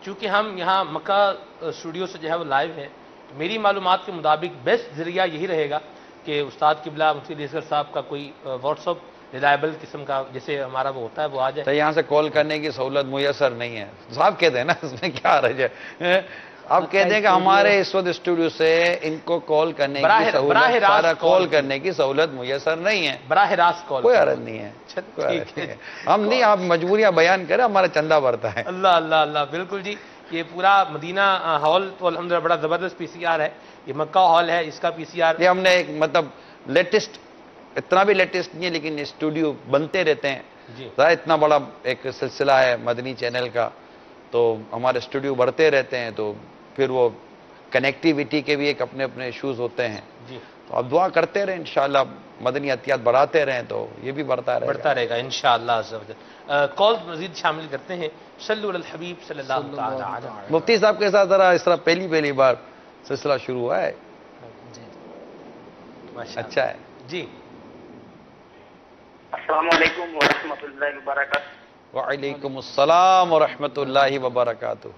چونکہ ہم یہاں مکہ اسٹوڈیو سے جو ہے وہ لائیو ہیں، تو میری معلومات کے مطابق بیسٹ ذریعہ یہی رہے گا کہ استاد قبلہ مفتی علی اصغر صاحب کا کوئی واٹس ایپ ریلائبل قسم کا جیسے ہمارا وہ ہوتا ہے وہ آ جائے. تو یہاں سے کال کرنے کی سہولت میسر نہیں ہے. صاحب کہہ دیں نا, اس میں کیا حرج ہے. آپ کہہ دیں کہ ہمارے اس وقت اسٹوڈیو سے ان کو کال کرنے کی سہولت, سارا کال کرنے کی سہولت میسر نہیں ہے. براہ راست کال, کوئی حرج نہیں ہے. ہم نہیں, آپ مجبوریاں بیان کریں, ہمارا چندہ بڑھتا ہے. اللہ اللہ اللہ, بالکل جی. یہ پورا مدینہ ہال تو الحمدللہ بڑا زبردست پی سی آر ہے. یہ مکہ ہال ہے, اس کا پی سی آر. یہ ہم نے ایک مطلب لیٹسٹ, اتنا بھی لیٹسٹ نہیں ہے لیکن اسٹوڈیو بنتے رہتے ہیں. ذرا اتنا بڑا ایک سلسلہ ہے مدنی چینل کا, تو ہمارے اسٹوڈیو بڑھتے رہتے ہیں, تو پھر وہ کنیکٹیویٹی کے بھی ایک اپنے اپنے ایشوز ہوتے ہیں. تو آپ دعا کرتے رہیں, انشاءاللہ مدنی عطیات بڑھاتے رہیں تو یہ بھی بڑھتا رہے گا انشاءاللہ عز و جل. کال مزید شامل کرتے ہیں. صلو علی الحبیب صلی اللہ تعالی علیہ وسلم. مفتی صاحب کے ساتھ ذرا اس طرح پہلی بار سلسلہ شروع ہوا ہے. اچھا ہے جی. السلام علیکم ورحمۃ اللہ وبرکاتہ. وعلیکم السلام ورحمۃ اللہ وبرکاتہ.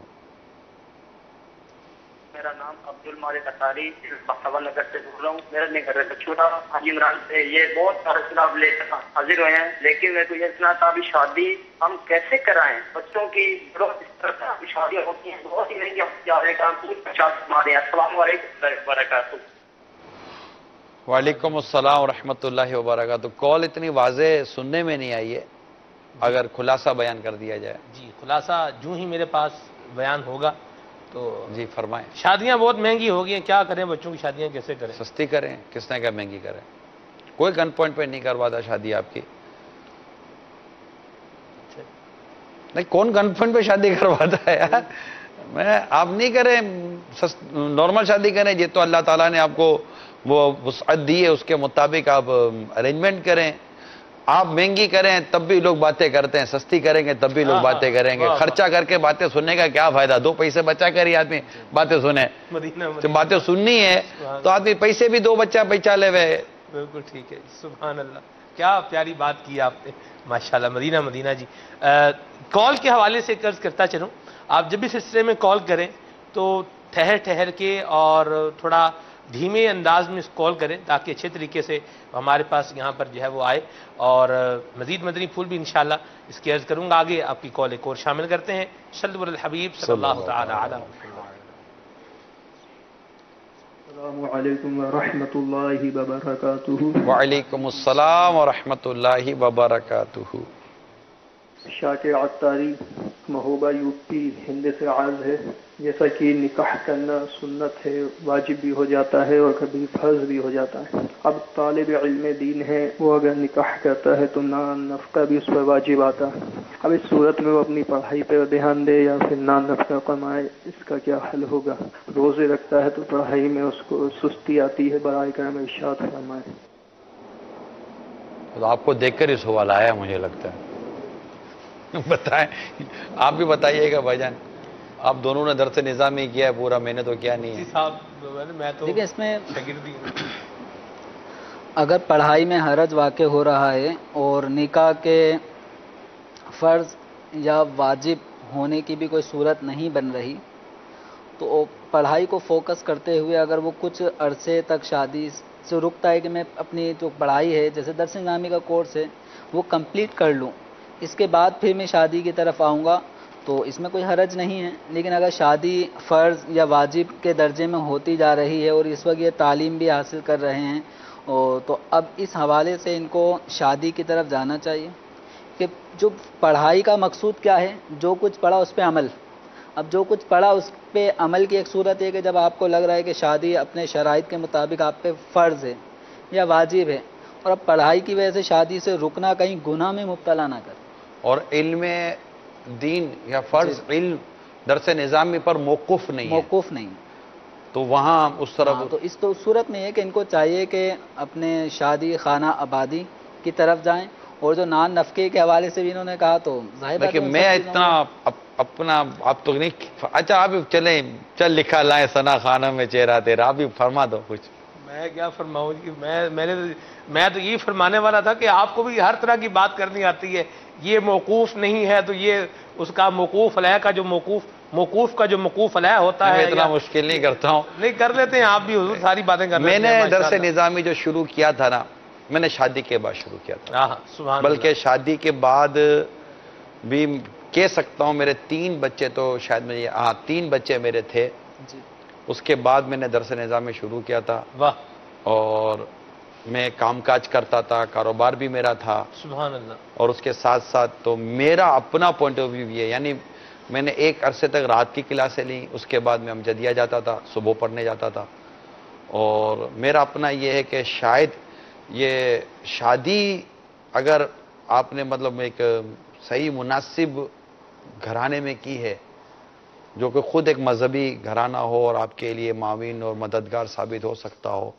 میرا نام عبد المالک اطاری بختور نگر سے بول رہا ہوں. میرا گھر چھوٹا حاجی عمران سے یہ بہت سارے سلاب لے کر حاضر ہوئے ہیں, لیکن میرے کو یہ سنا تھا ابھی شادی ہم کیسے کرائیں. بچوں کی اس طرح کی شادیاں ہوتی ہیں بہت ہی مہنگی جا رہے کام پوچھ پچاس مارے. السلام علیکم وبرکاتہ. وعلیکم السلام ورحمۃ اللہ وبرکاتہ. کال اتنی واضح سننے میں نہیں آئی ہے, اگر خلاصہ بیان کر دیا جائے. جی خلاصہ جو ہی میرے پاس بیان ہوگا تو جی فرمائیں. شادیاں بہت مہنگی ہو گئی ہیں, کیا کریں, بچوں کی شادیاں کیسے کریں. سستی کریں, کس نے کہا مہنگی کریں. کوئی گن پوائنٹ پہ نہیں کرواتا شادی آپ کی. نہیں, کون گن پوائنٹ پہ شادی کرواتا ہے یار. میں آپ نہیں کریں, نارمل شادی کریں. یہ تو اللہ تعالیٰ نے آپ کو وہ وسعت دی ہے, اس کے مطابق آپ ارینجمنٹ کریں. آپ مہنگی کریں تب بھی لوگ باتیں کرتے ہیں, سستی کریں گے تب بھی لوگ باتیں کریں گے. خرچہ کر کے باتیں سننے کا کیا فائدہ, 2 پیسے بچا کر ہی آدمی باتیں سنے. جب باتیں سننی ہے تو آدمی پیسے بھی 2 بچہ بچا لے ہوئے. بالکل ٹھیک ہے. سبحان اللہ, کیا پیاری بات کی آپ نے, ماشاءاللہ. مدینہ جی, کال کے حوالے سے عرض کرتا چلوں, آپ جب بھی سلسلے میں کال کریں تو ٹھہر کے اور تھوڑا دھیمے انداز میں کال کریں تاکہ اچھے طریقے سے ہمارے پاس یہاں پر جو ہے وہ آئے. اور مزید مدنی پھول بھی انشاءاللہ اس کی عرض کروں گا آگے. آپ کی کال ایک اور شامل کرتے ہیں. صلی علی الحبیب صلی اللہ تعالی علیہ وسلم. السلام علیکم ورحمۃ اللہ وبرکاتہ. وعلیکم السلام ورحمۃ اللہ وبرکاتہ. شاکر عطاری مہوبہ یو پی ہند سے عرض ہے. جیسا کہ نکاح کرنا سنت ہے, واجب بھی ہو جاتا ہے اور کبھی فرض بھی ہو جاتا ہے. اب طالب علم دین ہے, وہ اگر نکاح کرتا ہے تو نان نفقہ بھی اس پر واجب آتا ہے. اب اس صورت میں وہ اپنی پڑھائی پر دھیان دے یا پھر نان نفقہ کمائے, اس کا کیا حل ہوگا؟ روزے رکھتا ہے تو پڑھائی میں اس کو سستی آتی ہے, برائے کرم ارشاد فرمائے. تو آپ کو دیکھ کر ہی سوال آیا مجھے لگتا ہے. بتائیں, آپ بھی بتائیے گا بھائی جان. آپ دونوں نے درس نظامی کیا ہے پورا, میں نے تو کیا نہیں ہے. دیکھیں اس میں اگر پڑھائی میں حرج واقع ہو رہا ہے اور نکاح کے فرض یا واجب ہونے کی بھی کوئی صورت نہیں بن رہی, تو پڑھائی کو فوکس کرتے ہوئے اگر وہ کچھ عرصے تک شادی سے رکتا ہے کہ میں اپنی جو پڑھائی ہے جیسے درس نظامی کا کورس ہے وہ کمپلیٹ کر لوں, اس کے بعد پھر میں شادی کی طرف آؤں گا, تو اس میں کوئی حرج نہیں ہے. لیکن اگر شادی فرض یا واجب کے درجے میں ہوتی جا رہی ہے اور اس وقت یہ تعلیم بھی حاصل کر رہے ہیں, تو اب اس حوالے سے ان کو شادی کی طرف جانا چاہیے. کہ جو پڑھائی کا مقصود کیا ہے, جو کچھ پڑھا اس پہ عمل. اب جو کچھ پڑھا اس پہ عمل کی ایک صورت ہے کہ جب آپ کو لگ رہا ہے کہ شادی اپنے شرائط کے مطابق آپ پہ فرض ہے یا واجب ہے, اور اب پڑھائی کی وجہ سے شادی سے رکنا کہیں گناہ میں مبتلا نہ کر. اور علم دین یا فرض علم درس نظامی پر موقف نہیں ہے, تو وہاں اس طرف تو اس صورت میں ہے کہ ان کو چاہیے کہ اپنے شادی خانہ آبادی کی طرف جائیں. اور جو نان نفقے کے حوالے سے بھی انہوں نے کہا, تو ظاہر ہے کہ میں اتنا اپنا آپ تو نہیں. اچھا آپ چلیں, چل لکھا لائیں ثنا خانہ میں چہرہ تیرا, آپ بھی فرما دو کچھ. میں کیا فرماؤں جی, میں تو یہ فرمانے والا تھا کہ آپ کو بھی ہر طرح کی بات کرنی آتی ہے. یہ موقوف نہیں ہے تو یہ اس کا موقوف علیہ کا جو موقوف موقوف کا جو موقوف علیہ ہوتا ہے میں اتنا مشکل نہیں کرتا ہوں. نہیں کر لیتے ہیں آپ بھی حضور, ساری باتیں کر لیتے ہیں. میں نے درس نظامی جو شروع کیا تھا نا, میں نے شادی کے بعد شروع کیا تھا. سبحان بلکہ شادی کے بعد بھی کہہ سکتا ہوں میرے 3 بچے تو شاید مجھے 3 بچے میرے تھے. اس کے بعد میں نے درس نظامی شروع کیا تھا. واہ. اور میں کام کاج کرتا تھا, کاروبار بھی میرا تھا. سبحان اللہ. اور اس کے ساتھ ساتھ تو میرا اپنا پوائنٹ آف ویو یہ ہے, یعنی میں نے ایک عرصے تک رات کی کلاسیں لیں, اس کے بعد میں امجدیہ جاتا تھا, صبح پڑھنے جاتا تھا. اور میرا اپنا یہ ہے کہ شاید یہ شادی اگر آپ نے مطلب ایک صحیح مناسب گھرانے میں کی ہے, جو کہ خود ایک مذہبی گھرانہ ہو اور آپ کے لیے معاون اور مددگار ثابت ہو سکتا ہو,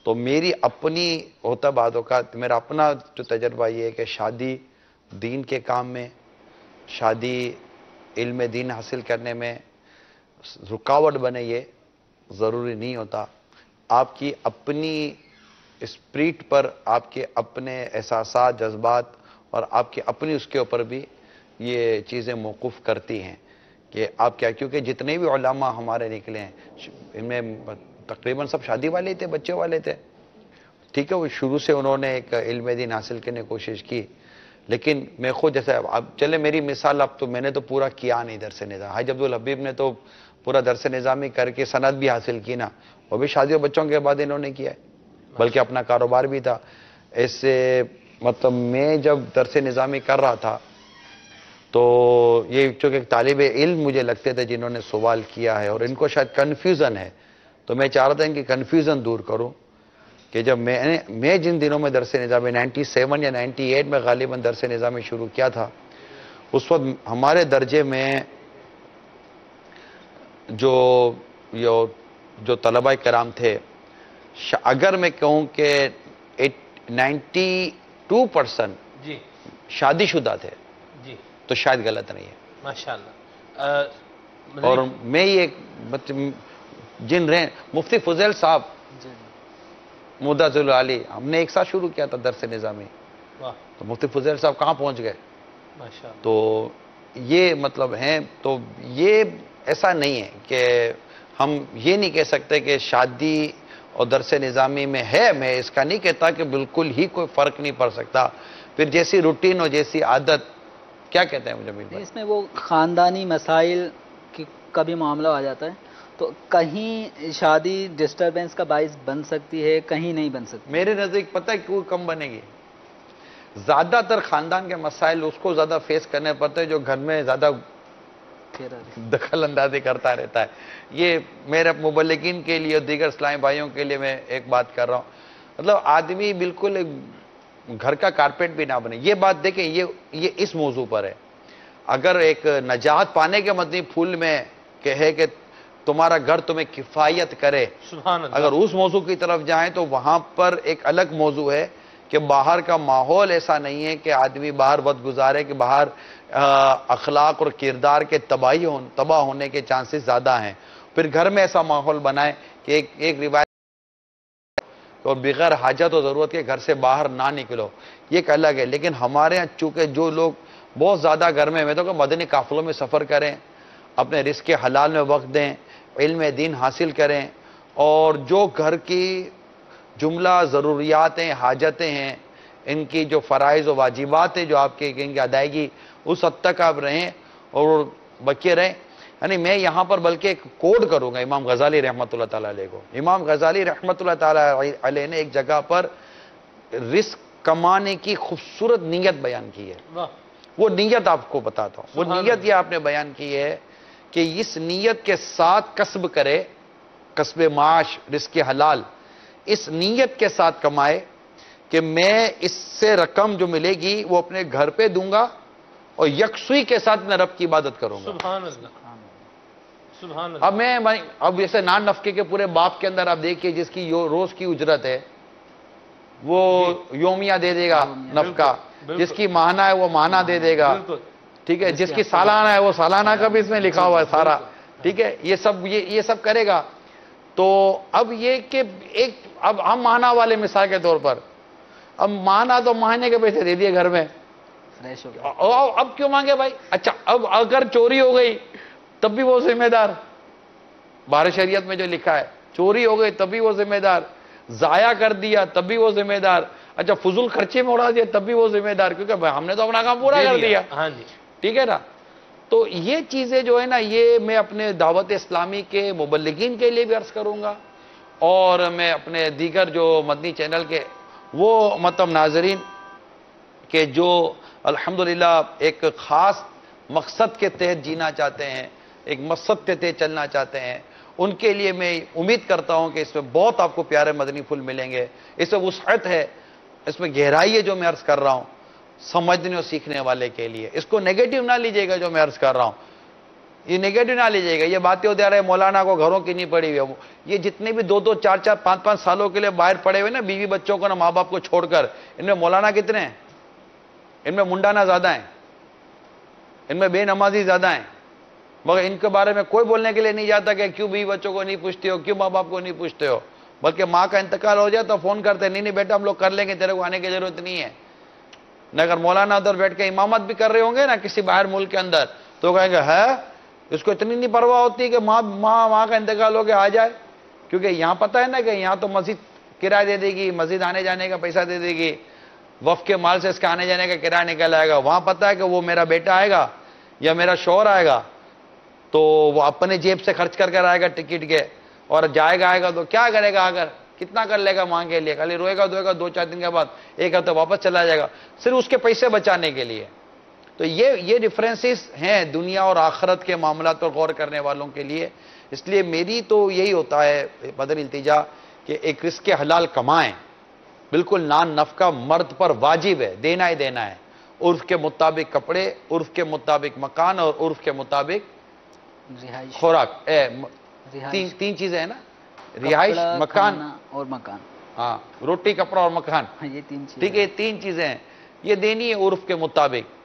تو میری اپنی ہوتا بعد اوقات میرا اپنا جو تجربہ یہ ہے کہ شادی دین کے کام میں, شادی علم دین حاصل کرنے میں رکاوٹ بنے یہ ضروری نہیں ہوتا. آپ کی اپنی اسپرٹ پر, آپ کے اپنے احساسات, جذبات اور آپ کی اپنی اس کے اوپر بھی یہ چیزیں موقوف کرتی ہیں کہ آپ کیا, کیونکہ جتنے بھی علماء ہمارے نکلے ہیں ان میں تقریباً سب شادی والے تھے, بچے والے تھے. ٹھیک ہے, وہ شروع سے انہوں نے ایک علم دین حاصل کرنے کی کوشش کی, لیکن میں خود جیسے اب چلے میری مثال, اب تو میں نے تو پورا کیا نہیں درس نظام. حاج عبدالحبیب نے تو پورا درس نظامی کر کے سند بھی حاصل کی نا, وہ بھی شادی اور بچوں کے بعد انہوں نے کیا ہے, بلکہ اپنا کاروبار بھی تھا. ایسے مطلب میں جب درس نظامی کر رہا تھا تو یہ چونکہ ایک طالب علم مجھے لگتے تھے جنہوں نے سوال کیا ہے اور ان کو شاید کنفیوژن ہے, تو میں چاہ رہا تھا ان کی کنفیوژن دور کروں کہ جب میں جن دنوں میں درس نظامی 97 یا 98 میں غالباً درس نظامی شروع کیا تھا, اس وقت ہمارے درجے میں جو طلباء کرام تھے, اگر میں کہوں کہ 92% جی شادی شدہ تھے جی تو شاید غلط نہیں ہے. ماشاءاللہ. اور میں یہ جن رہے مفتی فضیل صاحب مدثر العلی, ہم نے ایک ساتھ شروع کیا تھا درس نظامی, تو مفتی فضیل صاحب کہاں پہنچ گئے. تو یہ مطلب ہیں, تو یہ ایسا نہیں ہے کہ ہم یہ نہیں کہہ سکتے کہ شادی اور درس نظامی میں ہے, میں اس کا نہیں کہتا کہ بالکل ہی کوئی فرق نہیں پڑ سکتا. پھر جیسی روٹین اور جیسی عادت, کیا کہتے ہیں مجھے اس میں وہ خاندانی مسائل کا بھی معاملہ آ جاتا ہے, تو کہیں شادی ڈسٹربنس کا باعث بن سکتی ہے, کہیں نہیں بن سکتی. میرے نزدیک پتہ ہے کیوں کم بنے گی, زیادہ تر خاندان کے مسائل اس کو زیادہ فیس کرنے پڑتے ہیں جو گھر میں زیادہ دخل اندازی کرتا رہتا ہے. یہ میرے مبلغین کے لیے اور دیگر اسلامی بھائیوں کے لیے میں ایک بات کر رہا ہوں, مطلب آدمی بالکل گھر کا کارپیٹ بھی نہ بنے. یہ بات دیکھیں, یہ اس موضوع پر ہے. اگر ایک نجات پانے کے مدنی پھول میں کہے کہ تمہارا گھر تمہیں کفایت کرے, اگر اس موضوع کی طرف جائیں تو وہاں پر ایک الگ موضوع ہے کہ باہر کا ماحول ایسا نہیں ہے کہ آدمی باہر وقت گزارے, کہ باہر اخلاق اور کردار کے تباہ ہونے کے چانسز زیادہ ہیں. پھر گھر میں ایسا ماحول بنائے کہ ایک روایت اور بغیر حاجت و ضرورت کے گھر سے باہر نہ نکلو, یہ ایک الگ ہے. لیکن ہمارے ہاں چونکہ جو لوگ بہت زیادہ گھر میں تو کہ مدنی قافلوں میں سفر کریں, اپنے رزق کے حلال میں وقت دیں, علم دین حاصل کریں, اور جو گھر کی جملہ ضروریات ہیں, حاجتیں ہیں, ان کی جو فرائض و واجبات ہیں جو آپ کے ان کی ادائیگی, اس حد تک آپ رہیں اور بچے رہیں. یعنی میں یہاں پر بلکہ ایک کوڈ کروں گا امام غزالی رحمۃ اللہ تعالیٰ علیہ کو. امام غزالی رحمۃ اللہ تعالیٰ علیہ نے ایک جگہ پر رزق کمانے کی خوبصورت نیت بیان کی ہے. وہ نیت آپ کو بتاتا ہوں. وہ نیت یہ آپ نے بیان کی ہے کہ اس نیت کے ساتھ کسب کرے, کسب معاش, رزق حلال, اس نیت کے ساتھ کمائے کہ میں اس سے رقم جو ملے گی وہ اپنے گھر پہ دوں گا اور یکسوئی کے ساتھ میں رب کی عبادت کروں گا. سبحان اللہ, سبحان اللہ. اب جیسے نان نفقے کے پورے باپ کے اندر آپ دیکھیے, جس کی روز کی اجرت ہے وہ یومیہ دے دے گا نفقہ, جس کی ماہانہ ہے وہ ماہانہ دے دے گا, ٹھیک ہے, جس کی سالانہ ہے وہ سالانہ کا بھی اس میں لکھا ہوا ہے سارا, ٹھیک ہے, یہ سب کرے گا. تو اب یہ کہ اب ہم ماہانہ والے مثال کے طور پر, اب ماہانہ تو مہینے کے پیسے دے دیے گھر میں, اب کیوں مانگے بھائی. اچھا اب اگر چوری ہو گئی تب بھی وہ ذمہ دار. بار شریعت میں جو لکھا ہے, چوری ہو گئی تب بھی وہ ذمہ دار, ضائع کر دیا تب بھی وہ ذمہ دار, اچھا فضول خرچے میں اڑا دیا تب بھی وہ ذمہ دار, کیونکہ ہم نے تو اپنا کام پورا کر دیا. ہاں جی ٹھیک ہے نا. تو یہ چیزیں جو ہے نا, یہ میں اپنے دعوت اسلامی کے مبلغین کے لیے بھی عرض کروں گا, اور میں اپنے دیگر جو مدنی چینل کے وہ مطلب ناظرین کہ جو الحمدللہ ایک خاص مقصد کے تحت جینا چاہتے ہیں, ایک مقصد کے تحت چلنا چاہتے ہیں, ان کے لیے میں امید کرتا ہوں کہ اس میں بہت آپ کو پیارے مدنی پھول ملیں گے. اس میں وسعت ہے, اس میں گہرائی ہے جو میں عرض کر رہا ہوں سمجھنے اور سیکھنے والے کے لیے. اس کو نیگیٹو نہ لیجئے گا جو میں عرض کر رہا ہوں, یہ نیگیٹو نہ لیجئے گا. یہ باتیں ہوتی آ رہے مولانا کو گھروں کی نہیں پڑی ہوئی ہے, یہ جتنے بھی 2-2, 4-4, 5-5 سالوں کے لیے باہر پڑے ہوئے نا, بیوی بچوں کو نا, ماں باپ کو چھوڑ کر, ان میں مولانا کتنے ہیں؟ ان میں منڈانا زیادہ ہیں, ان میں بے نمازی زیادہ ہیں, مگر ان کے بارے میں کوئی بولنے کے لیے نہیں جاتا کہ کیوں بیوی بچوں کو نہیں پوچھتے ہو, کیوں ماں باپ کو نہیں پوچھتے ہو. بلکہ ماں کا انتقال ہو جائے تو فون کرتے, نہیں بیٹا ہم لوگ کر لیں گے, تیرے کو آنے کی ضرورت نہیں ہے. نہ اگر مولانا ادھر بیٹھ کے امامت بھی کر رہے ہوں گے نا کسی باہر ملک کے اندر, تو کہیں گے ہے اس کو اتنی نہیں پرواہ ہوتی کہ ماں کا انتقال ہو کے آ جائے, کیونکہ یہاں پتہ ہے نا کہ یہاں تو مسجد کرایہ دے دے گی, مسجد آنے جانے کا پیسہ دے دے گی, وقف کے مال سے اس کا آنے جانے کا کرایہ نکل آئے گا. وہاں پتہ ہے کہ وہ میرا بیٹا آئے گا یا میرا شوہر آئے گا تو وہ اپنے جیب سے خرچ کر آئے گا ٹکٹ کے, اور جائے گا آئے گا تو کیا کرے گا, اگر کتنا کر لے گا ماں کے لیے, خالی روئے گا دھوئے گا, 2-4 دن کے بعد 1 ہفتے واپس چلا جائے گا, صرف اس کے پیسے بچانے کے لیے. تو یہ ڈفرینسز ہیں دنیا اور آخرت کے معاملات پر غور کرنے والوں کے لیے. اس لیے میری تو یہی ہوتا ہے مدنی التجا کہ ایک رزق حلال کمائیں, بالکل نان نفقہ مرد پر واجب ہے, دینا ہی دینا ہے, عرف کے مطابق کپڑے, عرف کے مطابق مکان, اور عرف کے مطابق خوراک. تین چیزیں ہیں نا, رہائش, مکان اور مکان. ہاں, روٹی کپڑا اور مکان, یہ 3 چیزیں. ٹھیک ہے, 3 چیزیں ہیں, یہ دینی ہے عرف کے مطابق,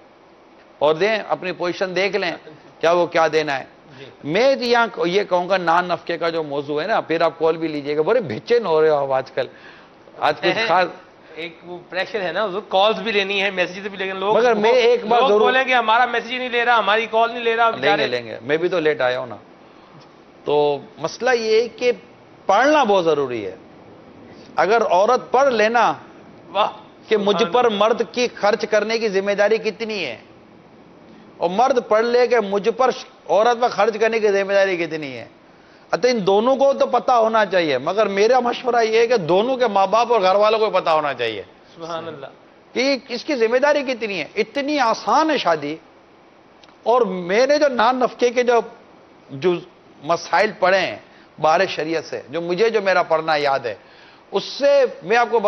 اور دیں اپنی پوزیشن دیکھ لیں کیا وہ کیا دینا ہے. میں یہاں یہ کہوں گا نان نفقے کا جو موضوع ہے نا, پھر آپ کال بھی لیجئے گا, بڑے بھچن ہو رہے ہو آج کل, آج کچھ خاص ایک وہ پریشر ہے نا, کالز بھی لینی ہے, میسیجز بھی, لیکن لوگ مگر میں ایک بار ضرور بولیں کہ ہمارا میسیج نہیں لے رہا, ہماری کال نہیں لے رہا. لیں گے, میں بھی تو لیٹ آیا ہوں نا. تو مسئلہ یہ ہے کہ پڑھنا بہت ضروری ہے. اگر عورت پڑھ لینا کہ مجھ پر مرد کی خرچ کرنے کی ذمہ داری کتنی ہے, اور مرد پڑھ لے کہ مجھ پر عورت پر خرچ کرنے کی ذمہ داری کتنی ہے, اچھا ان دونوں کو تو پتہ ہونا چاہیے. مگر میرا مشورہ یہ ہے کہ دونوں کے ماں باپ اور گھر والوں کو پتہ ہونا چاہیے سبحان اللہ کہ اس کی ذمہ داری کتنی ہے. اتنی آسان ہے شادی. اور میں نے جو نان نفقے کے جو مسائل پڑھے ہیں بار شریعت سے, جو میرا پڑھنا یاد ہے, اس سے میں آپ کو